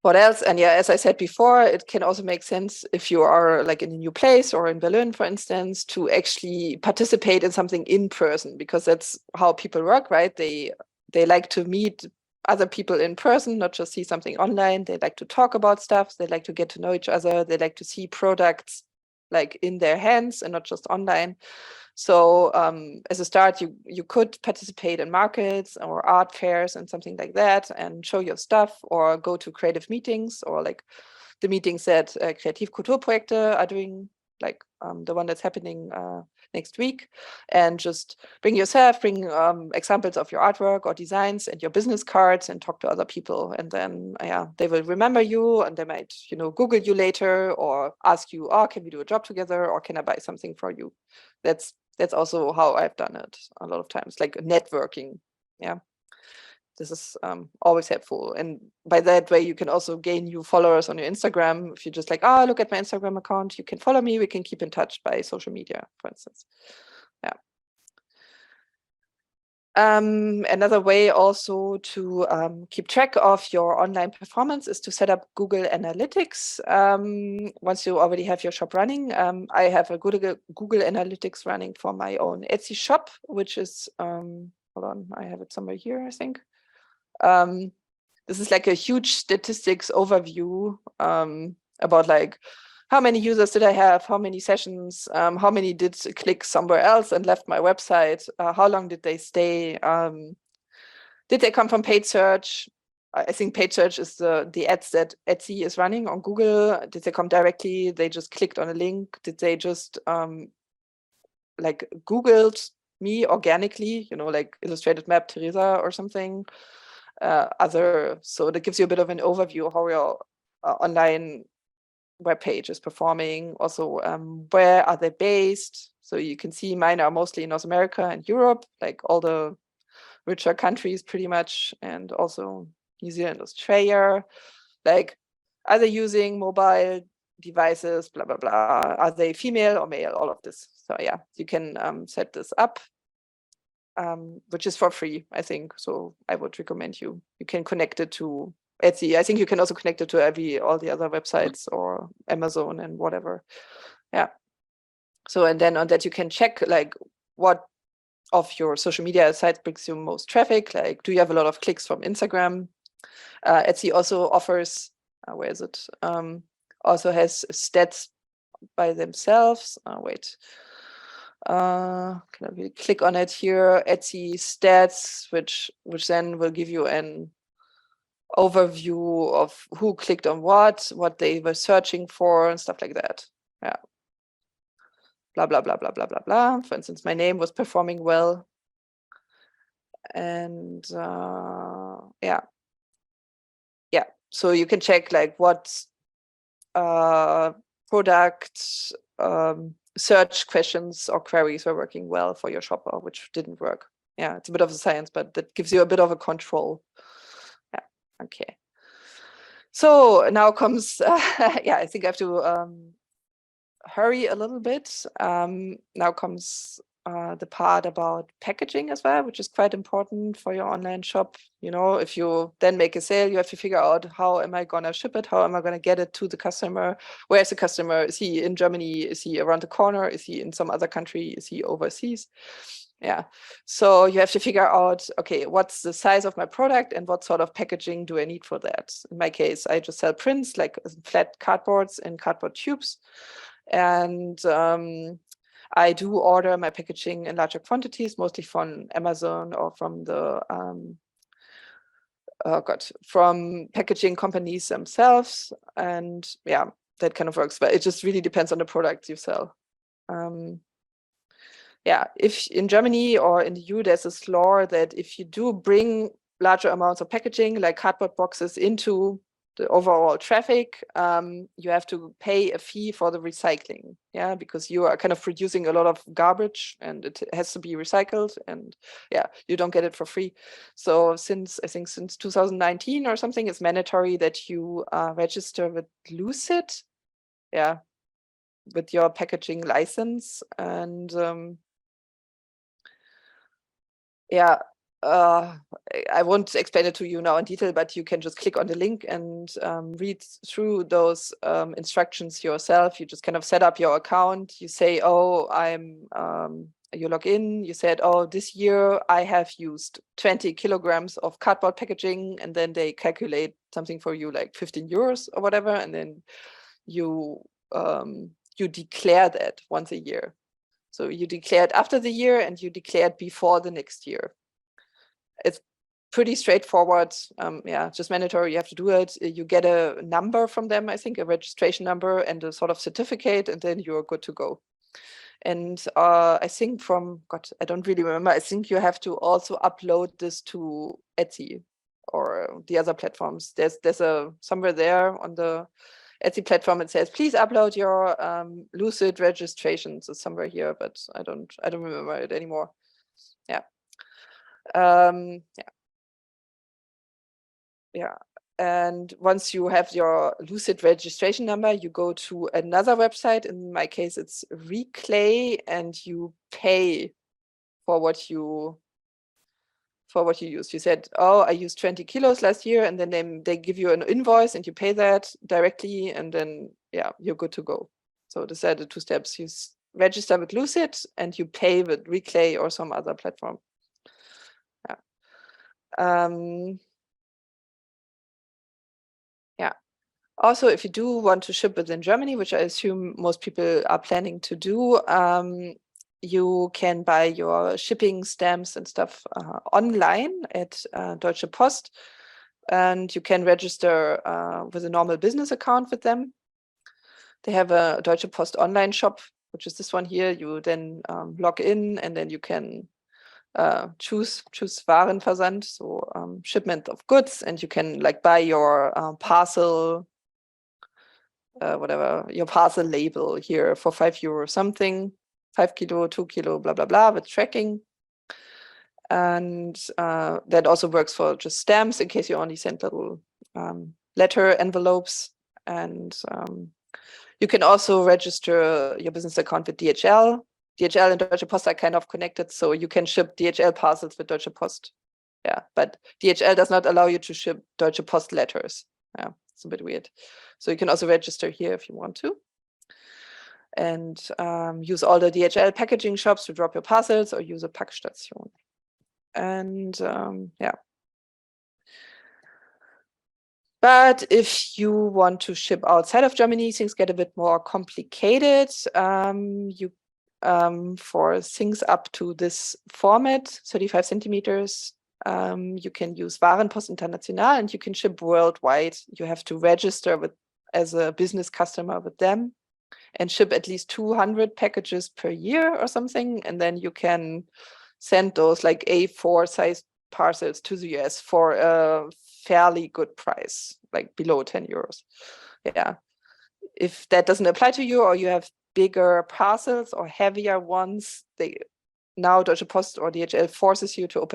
Speaker 2: What else? And yeah, as I said before, it can also make sense if you are like in a new place or in Berlin, for instance, to actually participate in something in person, because that's how people work, right? They like to meet other people in person, not just see something online. They like to talk about stuff. They like to get to know each other. They like to see products like in their hands and not just online. So as a start, you could participate in markets or art fairs and something like that, and show your stuff, or go to creative meetings, or like the meetings that Kreativ Kulturprojekte are doing, like the one that's happening next week, and just bring examples of your artwork or designs and your business cards, and talk to other people. And then they will remember you, and they might Google you later, or ask you, oh, can we do a job together, or can I buy something for you? That's also how I've done it a lot of times, like networking. Yeah. this is always helpful. And by that way, you can also gain new followers on your Instagram. If you just like, oh, look at my Instagram account, you can follow me. We can keep in touch by social media, for instance. Yeah. Another way also to keep track of your online performance is to set up Google Analytics. Once you already have your shop running, I have a Google Analytics running for my own Etsy shop, which is, hold on, I have it somewhere here, I think. This is like a huge statistics overview about like, how many users did I have? How many sessions? How many did click somewhere else and left my website? How long did they stay? Did they come from paid search? I think paid search is the ads that Etsy is running on Google. Did they come directly? They just clicked on a link? Did they just like Googled me organically? You know, like illustrated map Theresa or something. So that gives you a bit of an overview of how your online web page is performing. Also, where are they based? So you can see mine are mostly in North America and Europe, like all the richer countries pretty much, and also New Zealand, Australia. Like, are they using mobile devices, blah, blah, blah. Are they female or male? All of this. So yeah, you can set this up, which is for free, I think. So I would recommend you can connect it to Etsy. I think you can also connect it to all the other websites or Amazon and whatever. Yeah. So, and then on that you can check like what of your social media sites brings you most traffic. Like, do you have a lot of clicks from Instagram? Etsy also offers, where is it? Also has stats by themselves. Wait. Can I really click on it here? Etsy stats, which then will give you an overview of who clicked on what they were searching for, and stuff like that. Yeah. Blah, blah, blah, blah, blah, blah, blah. For instance, my name was performing well. And yeah. Yeah. So you can check like what product search questions or queries were working well for your shop or which didn't work. Yeah, it's a bit of a science, but that gives you a bit of a control. Yeah, okay. So now comes, yeah, I think I have to hurry a little bit. Now comes the part about packaging as well, which is quite important for your online shop. You know, if you then make a sale, you have to figure out, how am I going to ship it? How am I going to get it to the customer? Where's the customer? Is he in Germany? Is he around the corner? Is he in some other country? Is he overseas? Yeah. So you have to figure out, okay, what's the size of my product and what sort of packaging do I need for that? In my case, I just sell prints, like flat cardboards and cardboard tubes. And I do order my packaging in larger quantities, mostly from Amazon or from the from packaging companies themselves. And yeah, that kind of works. But it just really depends on the products you sell. Yeah, if in Germany or in the EU, there's this law that if you do bring larger amounts of packaging, like cardboard boxes, into the overall traffic, you have to pay a fee for the recycling. Yeah, because you are kind of producing a lot of garbage and it has to be recycled, and yeah, you don't get it for free. So I think since 2019 or something, it's mandatory that you register with Lucid, yeah, with your packaging license. And yeah, I won't explain it to you now in detail, but you can just click on the link and read through those instructions yourself. You just kind of set up your account. You say, oh, you log in, you said, oh, this year I have used 20 kilograms of cardboard packaging, and then they calculate something for you like 15 euros or whatever, and then you declare that once a year. So you declare it after the year and you declare it before the next year. It's pretty straightforward. Yeah, just mandatory. You have to do it. You get a number from them, I think, a registration number and a sort of certificate, and then you're good to go. And I think I don't really remember. I think you have to also upload this to Etsy or the other platforms. There's somewhere there on the Etsy platform, it says, please upload your Lucid registrations. It's somewhere here, but I don't remember it anymore. Yeah. Yeah. yeah. And once you have your Lucid registration number, you go to another website. In my case, it's Reclay, and you pay for what you use. You said, oh, I used 20 kilos last year, and then they give you an invoice and you pay that directly, and then yeah, you're good to go. So these are the 2 steps. You register with Lucid and you pay with Reclay or some other platform. Yeah. Yeah. Also, if you do want to ship within Germany, which I assume most people are planning to do, you can buy your shipping stamps and stuff online at Deutsche Post, and you can register with a normal business account with them. They have a Deutsche Post online shop, which is this one here. You then log in, and then you can choose Warenversand, so shipment of goods, and you can like buy your parcel, whatever, your parcel label here for €5 something, 5 kilo, 2 kilo, blah, blah, blah, with tracking. And that also works for just stamps in case you only send little letter envelopes. And you can also register your business account with DHL. DHL and Deutsche Post are kind of connected, so you can ship DHL parcels with Deutsche Post. Yeah, but DHL does not allow you to ship Deutsche Post letters. Yeah, it's a bit weird. So you can also register here if you want to. And use all the DHL packaging shops to drop your parcels, or use a Packstation. And yeah. But if you want to ship outside of Germany, things get a bit more complicated. For things up to this format, 35 centimeters, you can use Warenpost International, and you can ship worldwide. You have to register as a business customer with them and ship at least 200 packages per year or something. And then you can send those like A4 size parcels to the US for a fairly good price, like below €10. Yeah. If that doesn't apply to you, or you have bigger parcels or heavier ones, now Deutsche Post or DHL forces you to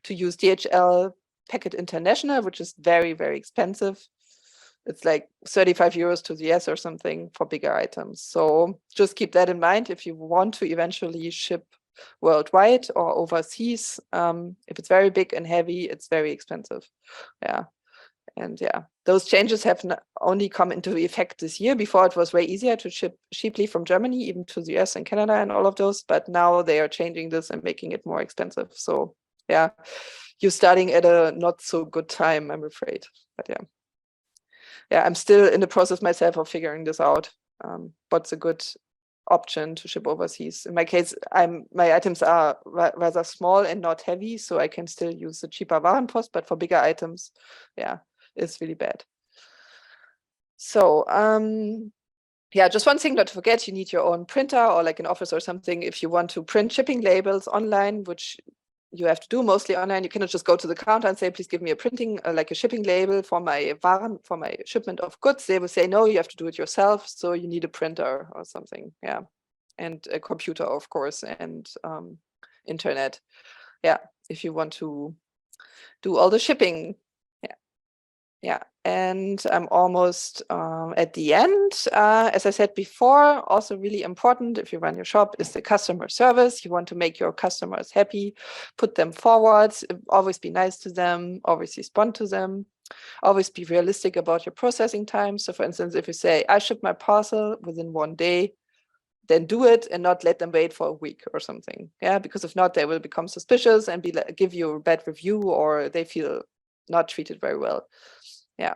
Speaker 2: to use DHL Packet International, which is very, very expensive. It's like €35 to the US or something for bigger items. So just keep that in mind if you want to eventually ship worldwide or overseas. If it's very big and heavy, it's very expensive. Yeah. And yeah, those changes have only come into effect this year. Before, it was way easier to ship cheaply from Germany, even to the US and Canada and all of those. But now they are changing this and making it more expensive. So yeah, you're starting at a not so good time, I'm afraid. But yeah. Yeah, I'm still in the process myself of figuring this out. What's a good option to ship overseas? In my case, my items are rather small and not heavy, so I can still use the cheaper Warenpost, but for bigger items, yeah, it's really bad. So yeah, just one thing not to forget, you need your own printer or like an office or something if you want to print shipping labels online, which you have to do mostly online. You cannot just go to the counter and say, please give me a printing, like a shipping label for my shipment of goods. They will say, no, you have to do it yourself. So you need a printer or something. Yeah. And a computer, of course, and internet. Yeah. If you want to do all the shipping. Yeah. Yeah. And I'm almost at the end. As I said before, also really important if you run your shop is the customer service. You want to make your customers happy, put them forward, always be nice to them, always respond to them, always be realistic about your processing time. So for instance, if you say, I ship my parcel within 1 day, then do it and not let them wait for a week or something. Yeah, because if not, they will become suspicious and give you a bad review, or they feel not treated very well. Yeah.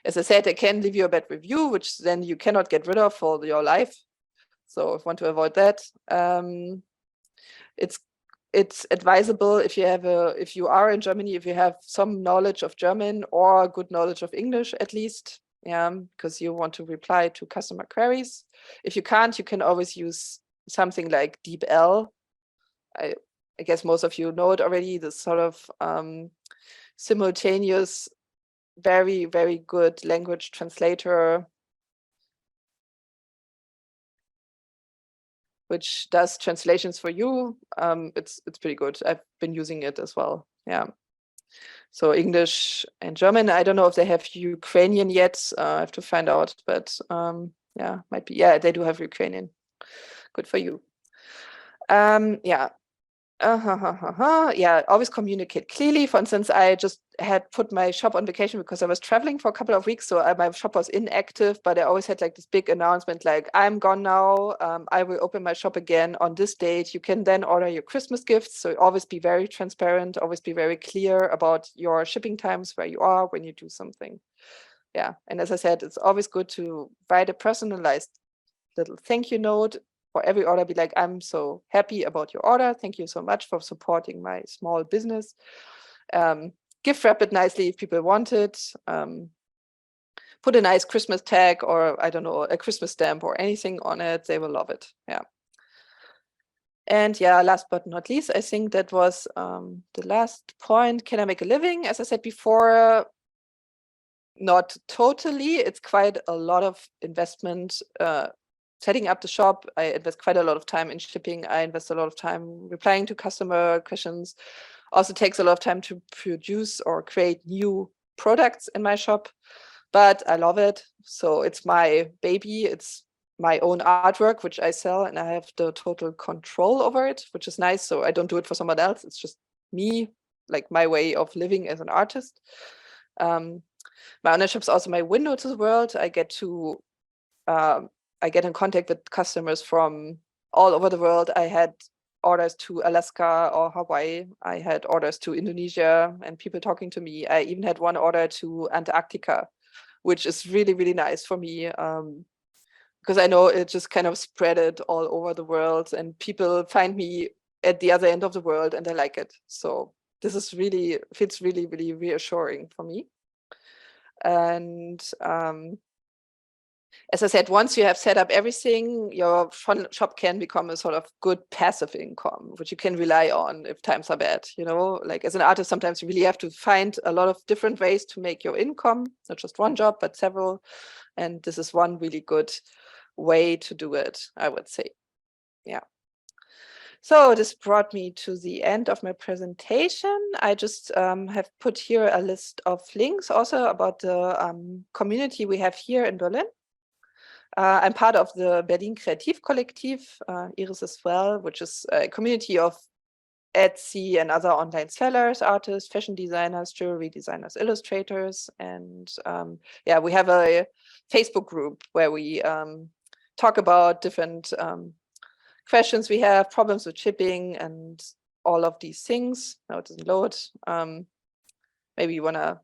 Speaker 2: As I said, they can leave you a bad review, which then you cannot get rid of for your life. So if you want to avoid that, it's advisable if you are in Germany, if you have some knowledge of German or good knowledge of English at least, yeah, because you want to reply to customer queries. If you can't, you can always use something like DeepL. I guess most of you know it already. This sort of simultaneous, very, very good language translator, which does translations for you. It's pretty good. I've been using it as well. Yeah. So English and German. I don't know if they have Ukrainian yet. I have to find out, but yeah, might be. Yeah, they do have Ukrainian. Good for you. Yeah. Yeah, always communicate clearly. For instance, I just had put my shop on vacation because I was traveling for a couple of weeks, so my shop was inactive, but I always had like this big announcement like, I'm gone now, I will open my shop again on this date. You can then order your Christmas gifts. So always be very transparent, always be very clear about your shipping times, where you are when you do something. Yeah, and as I said, it's always good to write a personalized little thank you note for every order. Be like, I'm so happy about your order. Thank you so much for supporting my small business. Gift wrap it nicely if people want it. Put a nice Christmas tag or I don't know, a Christmas stamp or anything on it. They will love it. Yeah. And yeah, last but not least, I think that was the last point. Can I make a living? As I said before, not totally. It's quite a lot of investment. Setting up the shop, I invest quite a lot of time in shipping. I invest a lot of time replying to customer questions. Also takes a lot of time to produce or create new products in my shop, but I love it. So it's my baby. It's my own artwork, which I sell, and I have the total control over it, which is nice. So I don't do it for someone else. It's just me, like my way of living as an artist. My online shop is also my window to the world. I get in contact with customers from all over the world. I had orders to Alaska or Hawaii. I had orders to Indonesia and people talking to me. I even had one order to Antarctica, which is really, really nice for me because I know it just kind of spread it all over the world and people find me at the other end of the world and they like it. So this is really, feels really, really reassuring for me. And as I said, once you have set up everything, your shop can become a sort of good passive income, which you can rely on if times are bad. You know, like as an artist, sometimes you really have to find a lot of different ways to make your income, not just one job, but several. And this is one really good way to do it, I would say. Yeah. So this brought me to the end of my presentation. I just have put here a list of links also about the community we have here in Berlin. I'm part of the Berlin Kreativ Kollektiv, Iris as well, which is a community of Etsy and other online sellers, artists, fashion designers, jewelry designers, illustrators. And yeah, we have a Facebook group where we talk about different questions we have, problems with shipping and all of these things. Now it doesn't load. Maybe you want to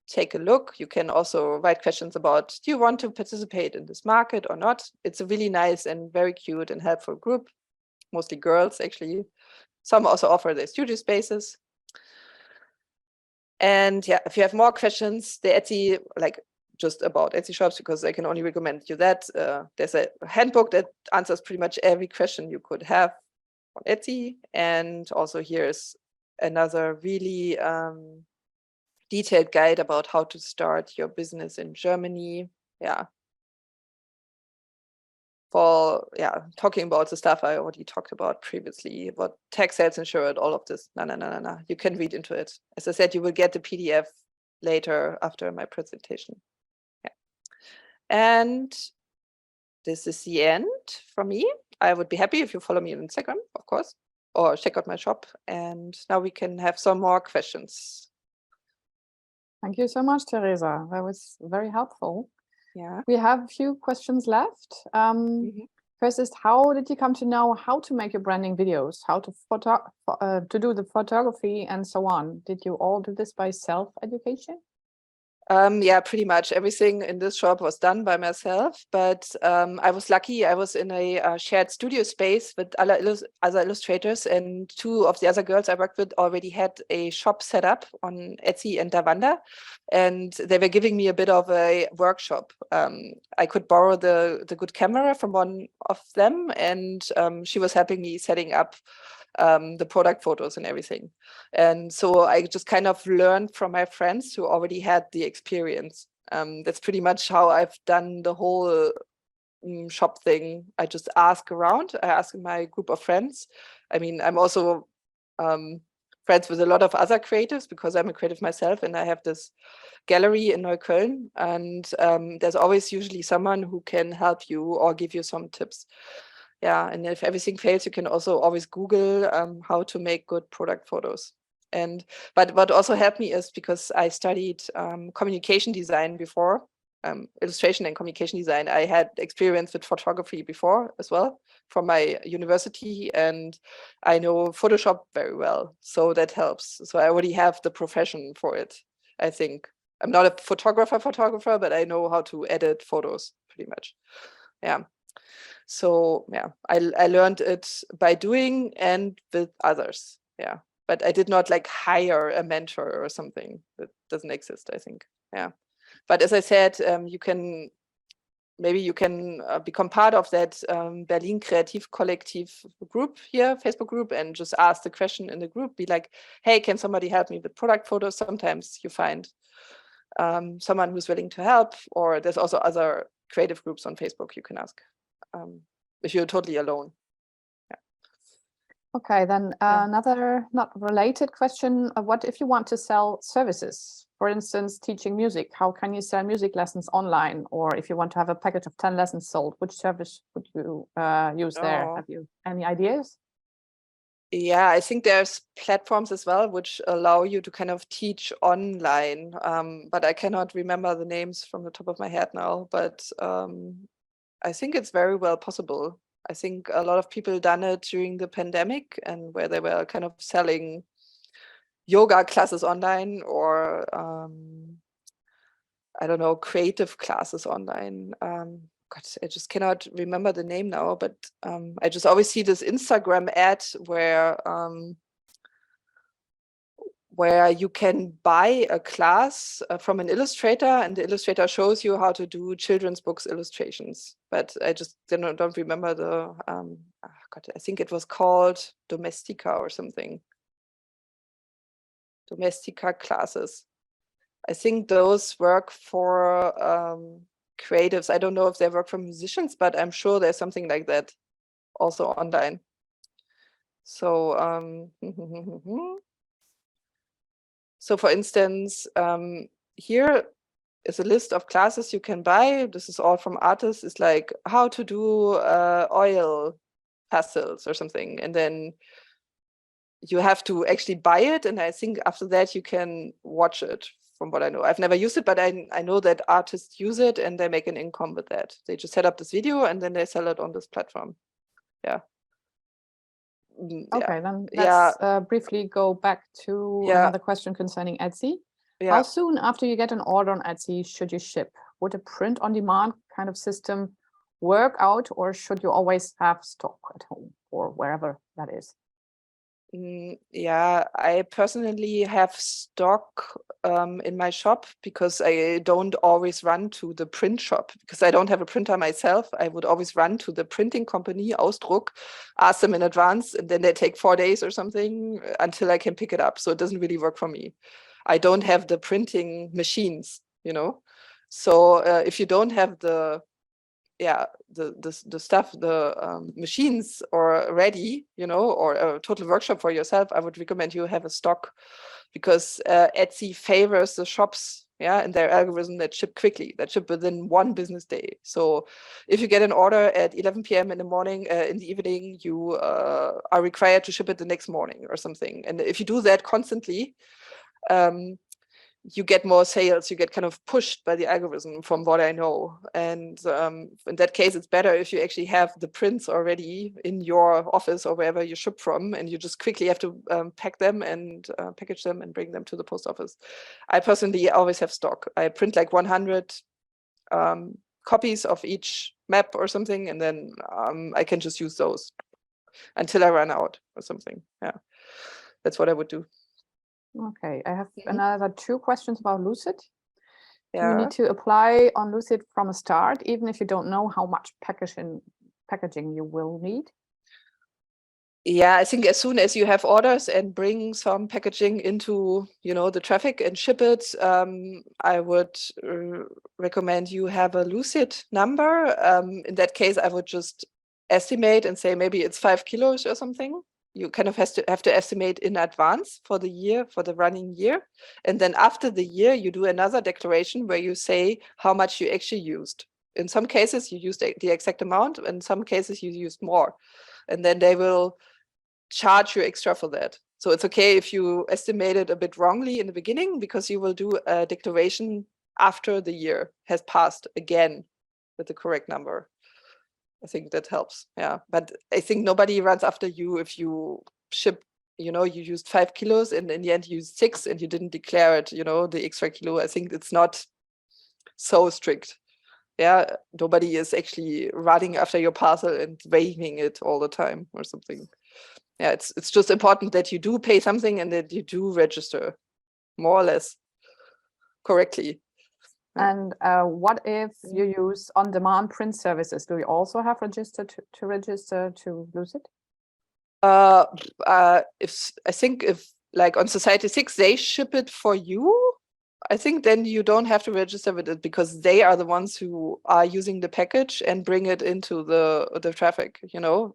Speaker 2: take a look. You can also write questions about, do you want to participate in this market or not? It's a really nice and very cute and helpful group, mostly girls actually. Some also offer their studio spaces. And yeah, if you have more questions, the Etsy, like just about Etsy shops, because I can only recommend you that. There's a handbook that answers pretty much every question you could have on Etsy. And also here's another really detailed guide about how to start your business in Germany. Yeah. For talking about the stuff I already talked about previously, what tax sales insured, all of this. No. You can read into it. As I said, you will get the PDF later after my presentation. Yeah. And this is the end from me. I would be happy if you follow me on Instagram, of course, or check out my shop. And now we can have some more questions.
Speaker 3: Thank you so much, Theresa. That was very helpful.
Speaker 2: Yeah.
Speaker 3: We have a few questions left. First is, how did you come to know how to make your branding videos, how to do the photography and so on? Did you all do this by self-education?
Speaker 2: Yeah, pretty much everything in this shop was done by myself, but I was lucky. I was in a shared studio space with other illustrators, and two of the other girls I worked with already had a shop set up on Etsy and Davanda, and they were giving me a bit of a workshop. I could borrow the good camera from one of them, and she was helping me setting up the product photos and everything. And so I just kind of learned from my friends who already had the experience. That's pretty much how I've done the whole shop thing. I just ask around. I ask my group of friends. I mean, I'm also friends with a lot of other creatives because I'm a creative myself, and I have this gallery in Neukölln, and there's always usually someone who can help you or give you some tips. Yeah, and if everything fails, you can also always Google how to make good product photos. But what also helped me is because I studied communication design before, illustration and communication design. I had experience with photography before as well from my university, and I know Photoshop very well, so that helps. So I already have the profession for it, I think. I'm not a photographer, but I know how to edit photos pretty much. Yeah. So yeah, I learned it by doing and with others. Yeah, but I did not like hire a mentor or something. That doesn't exist, I think. Yeah, but as I said, you can become part of that Berlin Kreativ Kollektiv group here, Facebook group, and just ask the question in the group. Be like, hey, can somebody help me with product photos? Sometimes you find someone who's willing to help, or there's also other creative groups on Facebook you can ask if you're totally alone. Yeah.
Speaker 3: Okay, then another not related question. What if you want to sell services? For instance, teaching music, how can you sell music lessons online? Or if you want to have a package of 10 lessons sold, which service would you use there? Have you any ideas?
Speaker 2: Yeah, I think there's platforms as well which allow you to kind of teach online, but I cannot remember the names from the top of my head now, but I think it's very well possible. I think a lot of people done it during the pandemic, and where they were kind of selling yoga classes online, or I don't know, creative classes online. God, I just cannot remember the name now, but I just always see this Instagram ad where you can buy a class from an illustrator, and the illustrator shows you how to do children's books illustrations. But I just don't remember the, God, I think it was called Domestika or something. Domestika classes. I think those work for creatives. I don't know if they work for musicians, but I'm sure there's something like that also online. So so for instance, here is a list of classes you can buy. This is all from artists. It's like how to do oil pastels or something. And then you have to actually buy it. And I think after that you can watch it, from what I know. I've never used it, but I know that artists use it and they make an income with that. They just set up this video and then they sell it on this platform. Yeah.
Speaker 3: Okay, then let's briefly go back to another question concerning Etsy. How soon after you get an order on Etsy should you ship? Would a print on demand kind of system work out, or should you always have stock at home or wherever that is?
Speaker 2: Yeah, I personally have stock in my shop because I don't always run to the print shop because I don't have a printer myself. I would always run to the printing company, Ausdruck, ask them in advance, and then they take 4 days or something until I can pick it up. So it doesn't really work for me. I don't have the printing machines, you know. So if you don't have the stuff, the machines or ready, you know, or a total workshop for yourself, I would recommend you have a stock, because Etsy favors the shops, in their algorithm that ship quickly, that ship within 1 business day. So if you get an order at 11 p.m. in the morning, in the evening, you are required to ship it the next morning or something. And if you do that constantly, you get more sales, you get kind of pushed by the algorithm, from what I know. And in that case, it's better if you actually have the prints already in your office or wherever you ship from, and you just quickly have to pack them and package them and bring them to the post office. I personally always have stock. I print like 100 copies of each map or something, and then I can just use those until I run out or something. Yeah, that's what I would do.
Speaker 3: Okay, I have another 2 questions about Lucid. Do you
Speaker 2: Yeah.
Speaker 3: need to apply on Lucid from a start, even if you don't know how much packaging you will need?
Speaker 2: Yeah, I think as soon as you have orders and bring some packaging into, the traffic and ship it, I would recommend you have a Lucid number. In that case, I would just estimate and say maybe it's 5 kilos or something. you kind of have to estimate in advance for the year, for the running year. And then after the year, you do another declaration where you say how much you actually used. In some cases, you used the exact amount. In some cases, you used more. And then they will charge you extra for that. So it's okay if you estimate it a bit wrongly in the beginning, because you will do a declaration after the year has passed again with the correct number. I think that helps. Yeah. But I think nobody runs after you if you ship, you used 5 kilos and in the end you used 6 and you didn't declare it, the extra kilo. I think it's not so strict. Yeah. Nobody is actually running after your parcel and weighing it all the time or something. Yeah. It's just important that you do pay something and that you do register more or less correctly.
Speaker 3: And what if you use on-demand print services? Do you also have to register to use it?
Speaker 2: If like on Society 6, they ship it for you, I think then you don't have to register with it, because they are the ones who are using the package and bring it into the traffic.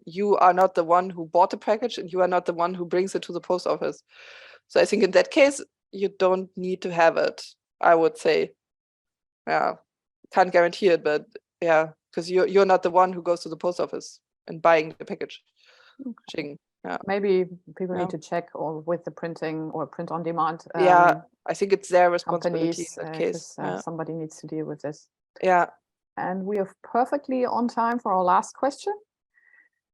Speaker 2: You are not the one who bought the package, and you are not the one who brings it to the post office. So I think in that case, you don't need to have it, I would say. Yeah, can't guarantee it, but yeah, because you're not the one who goes to the post office and buying the package.
Speaker 3: Okay.
Speaker 2: Yeah.
Speaker 3: Maybe people need to check or with the printing or print on demand.
Speaker 2: Yeah, I think it's their responsibility
Speaker 3: companies,
Speaker 2: in that case.
Speaker 3: Somebody needs to deal with this.
Speaker 2: Yeah.
Speaker 3: And we are perfectly on time for our last question.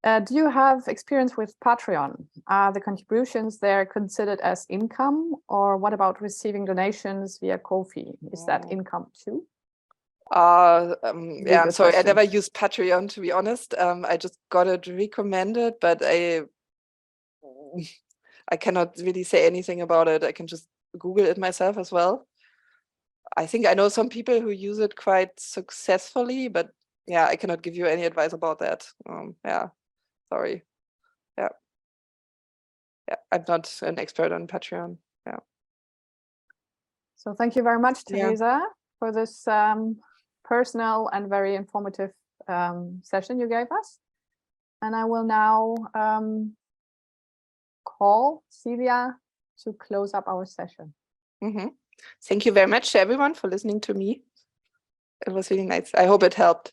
Speaker 3: Do you have experience with Patreon? Are the contributions there considered as income, or what about receiving donations via Ko-fi? Is that income too?
Speaker 2: Yeah, I'm sorry,
Speaker 3: question.
Speaker 2: I never used Patreon, to be honest. I just got it recommended, but I cannot really say anything about it. I can just Google it myself as well. I think I know some people who use it quite successfully, but yeah, I cannot give you any advice about that. Yeah, sorry. Yeah, I'm not an expert on Patreon. Yeah.
Speaker 3: So thank you very much, Theresa, for this personal and very informative session you gave us. And I will now call Selia to close up our session.
Speaker 2: Thank you very much to everyone for listening to me. It was really nice. I hope it helped.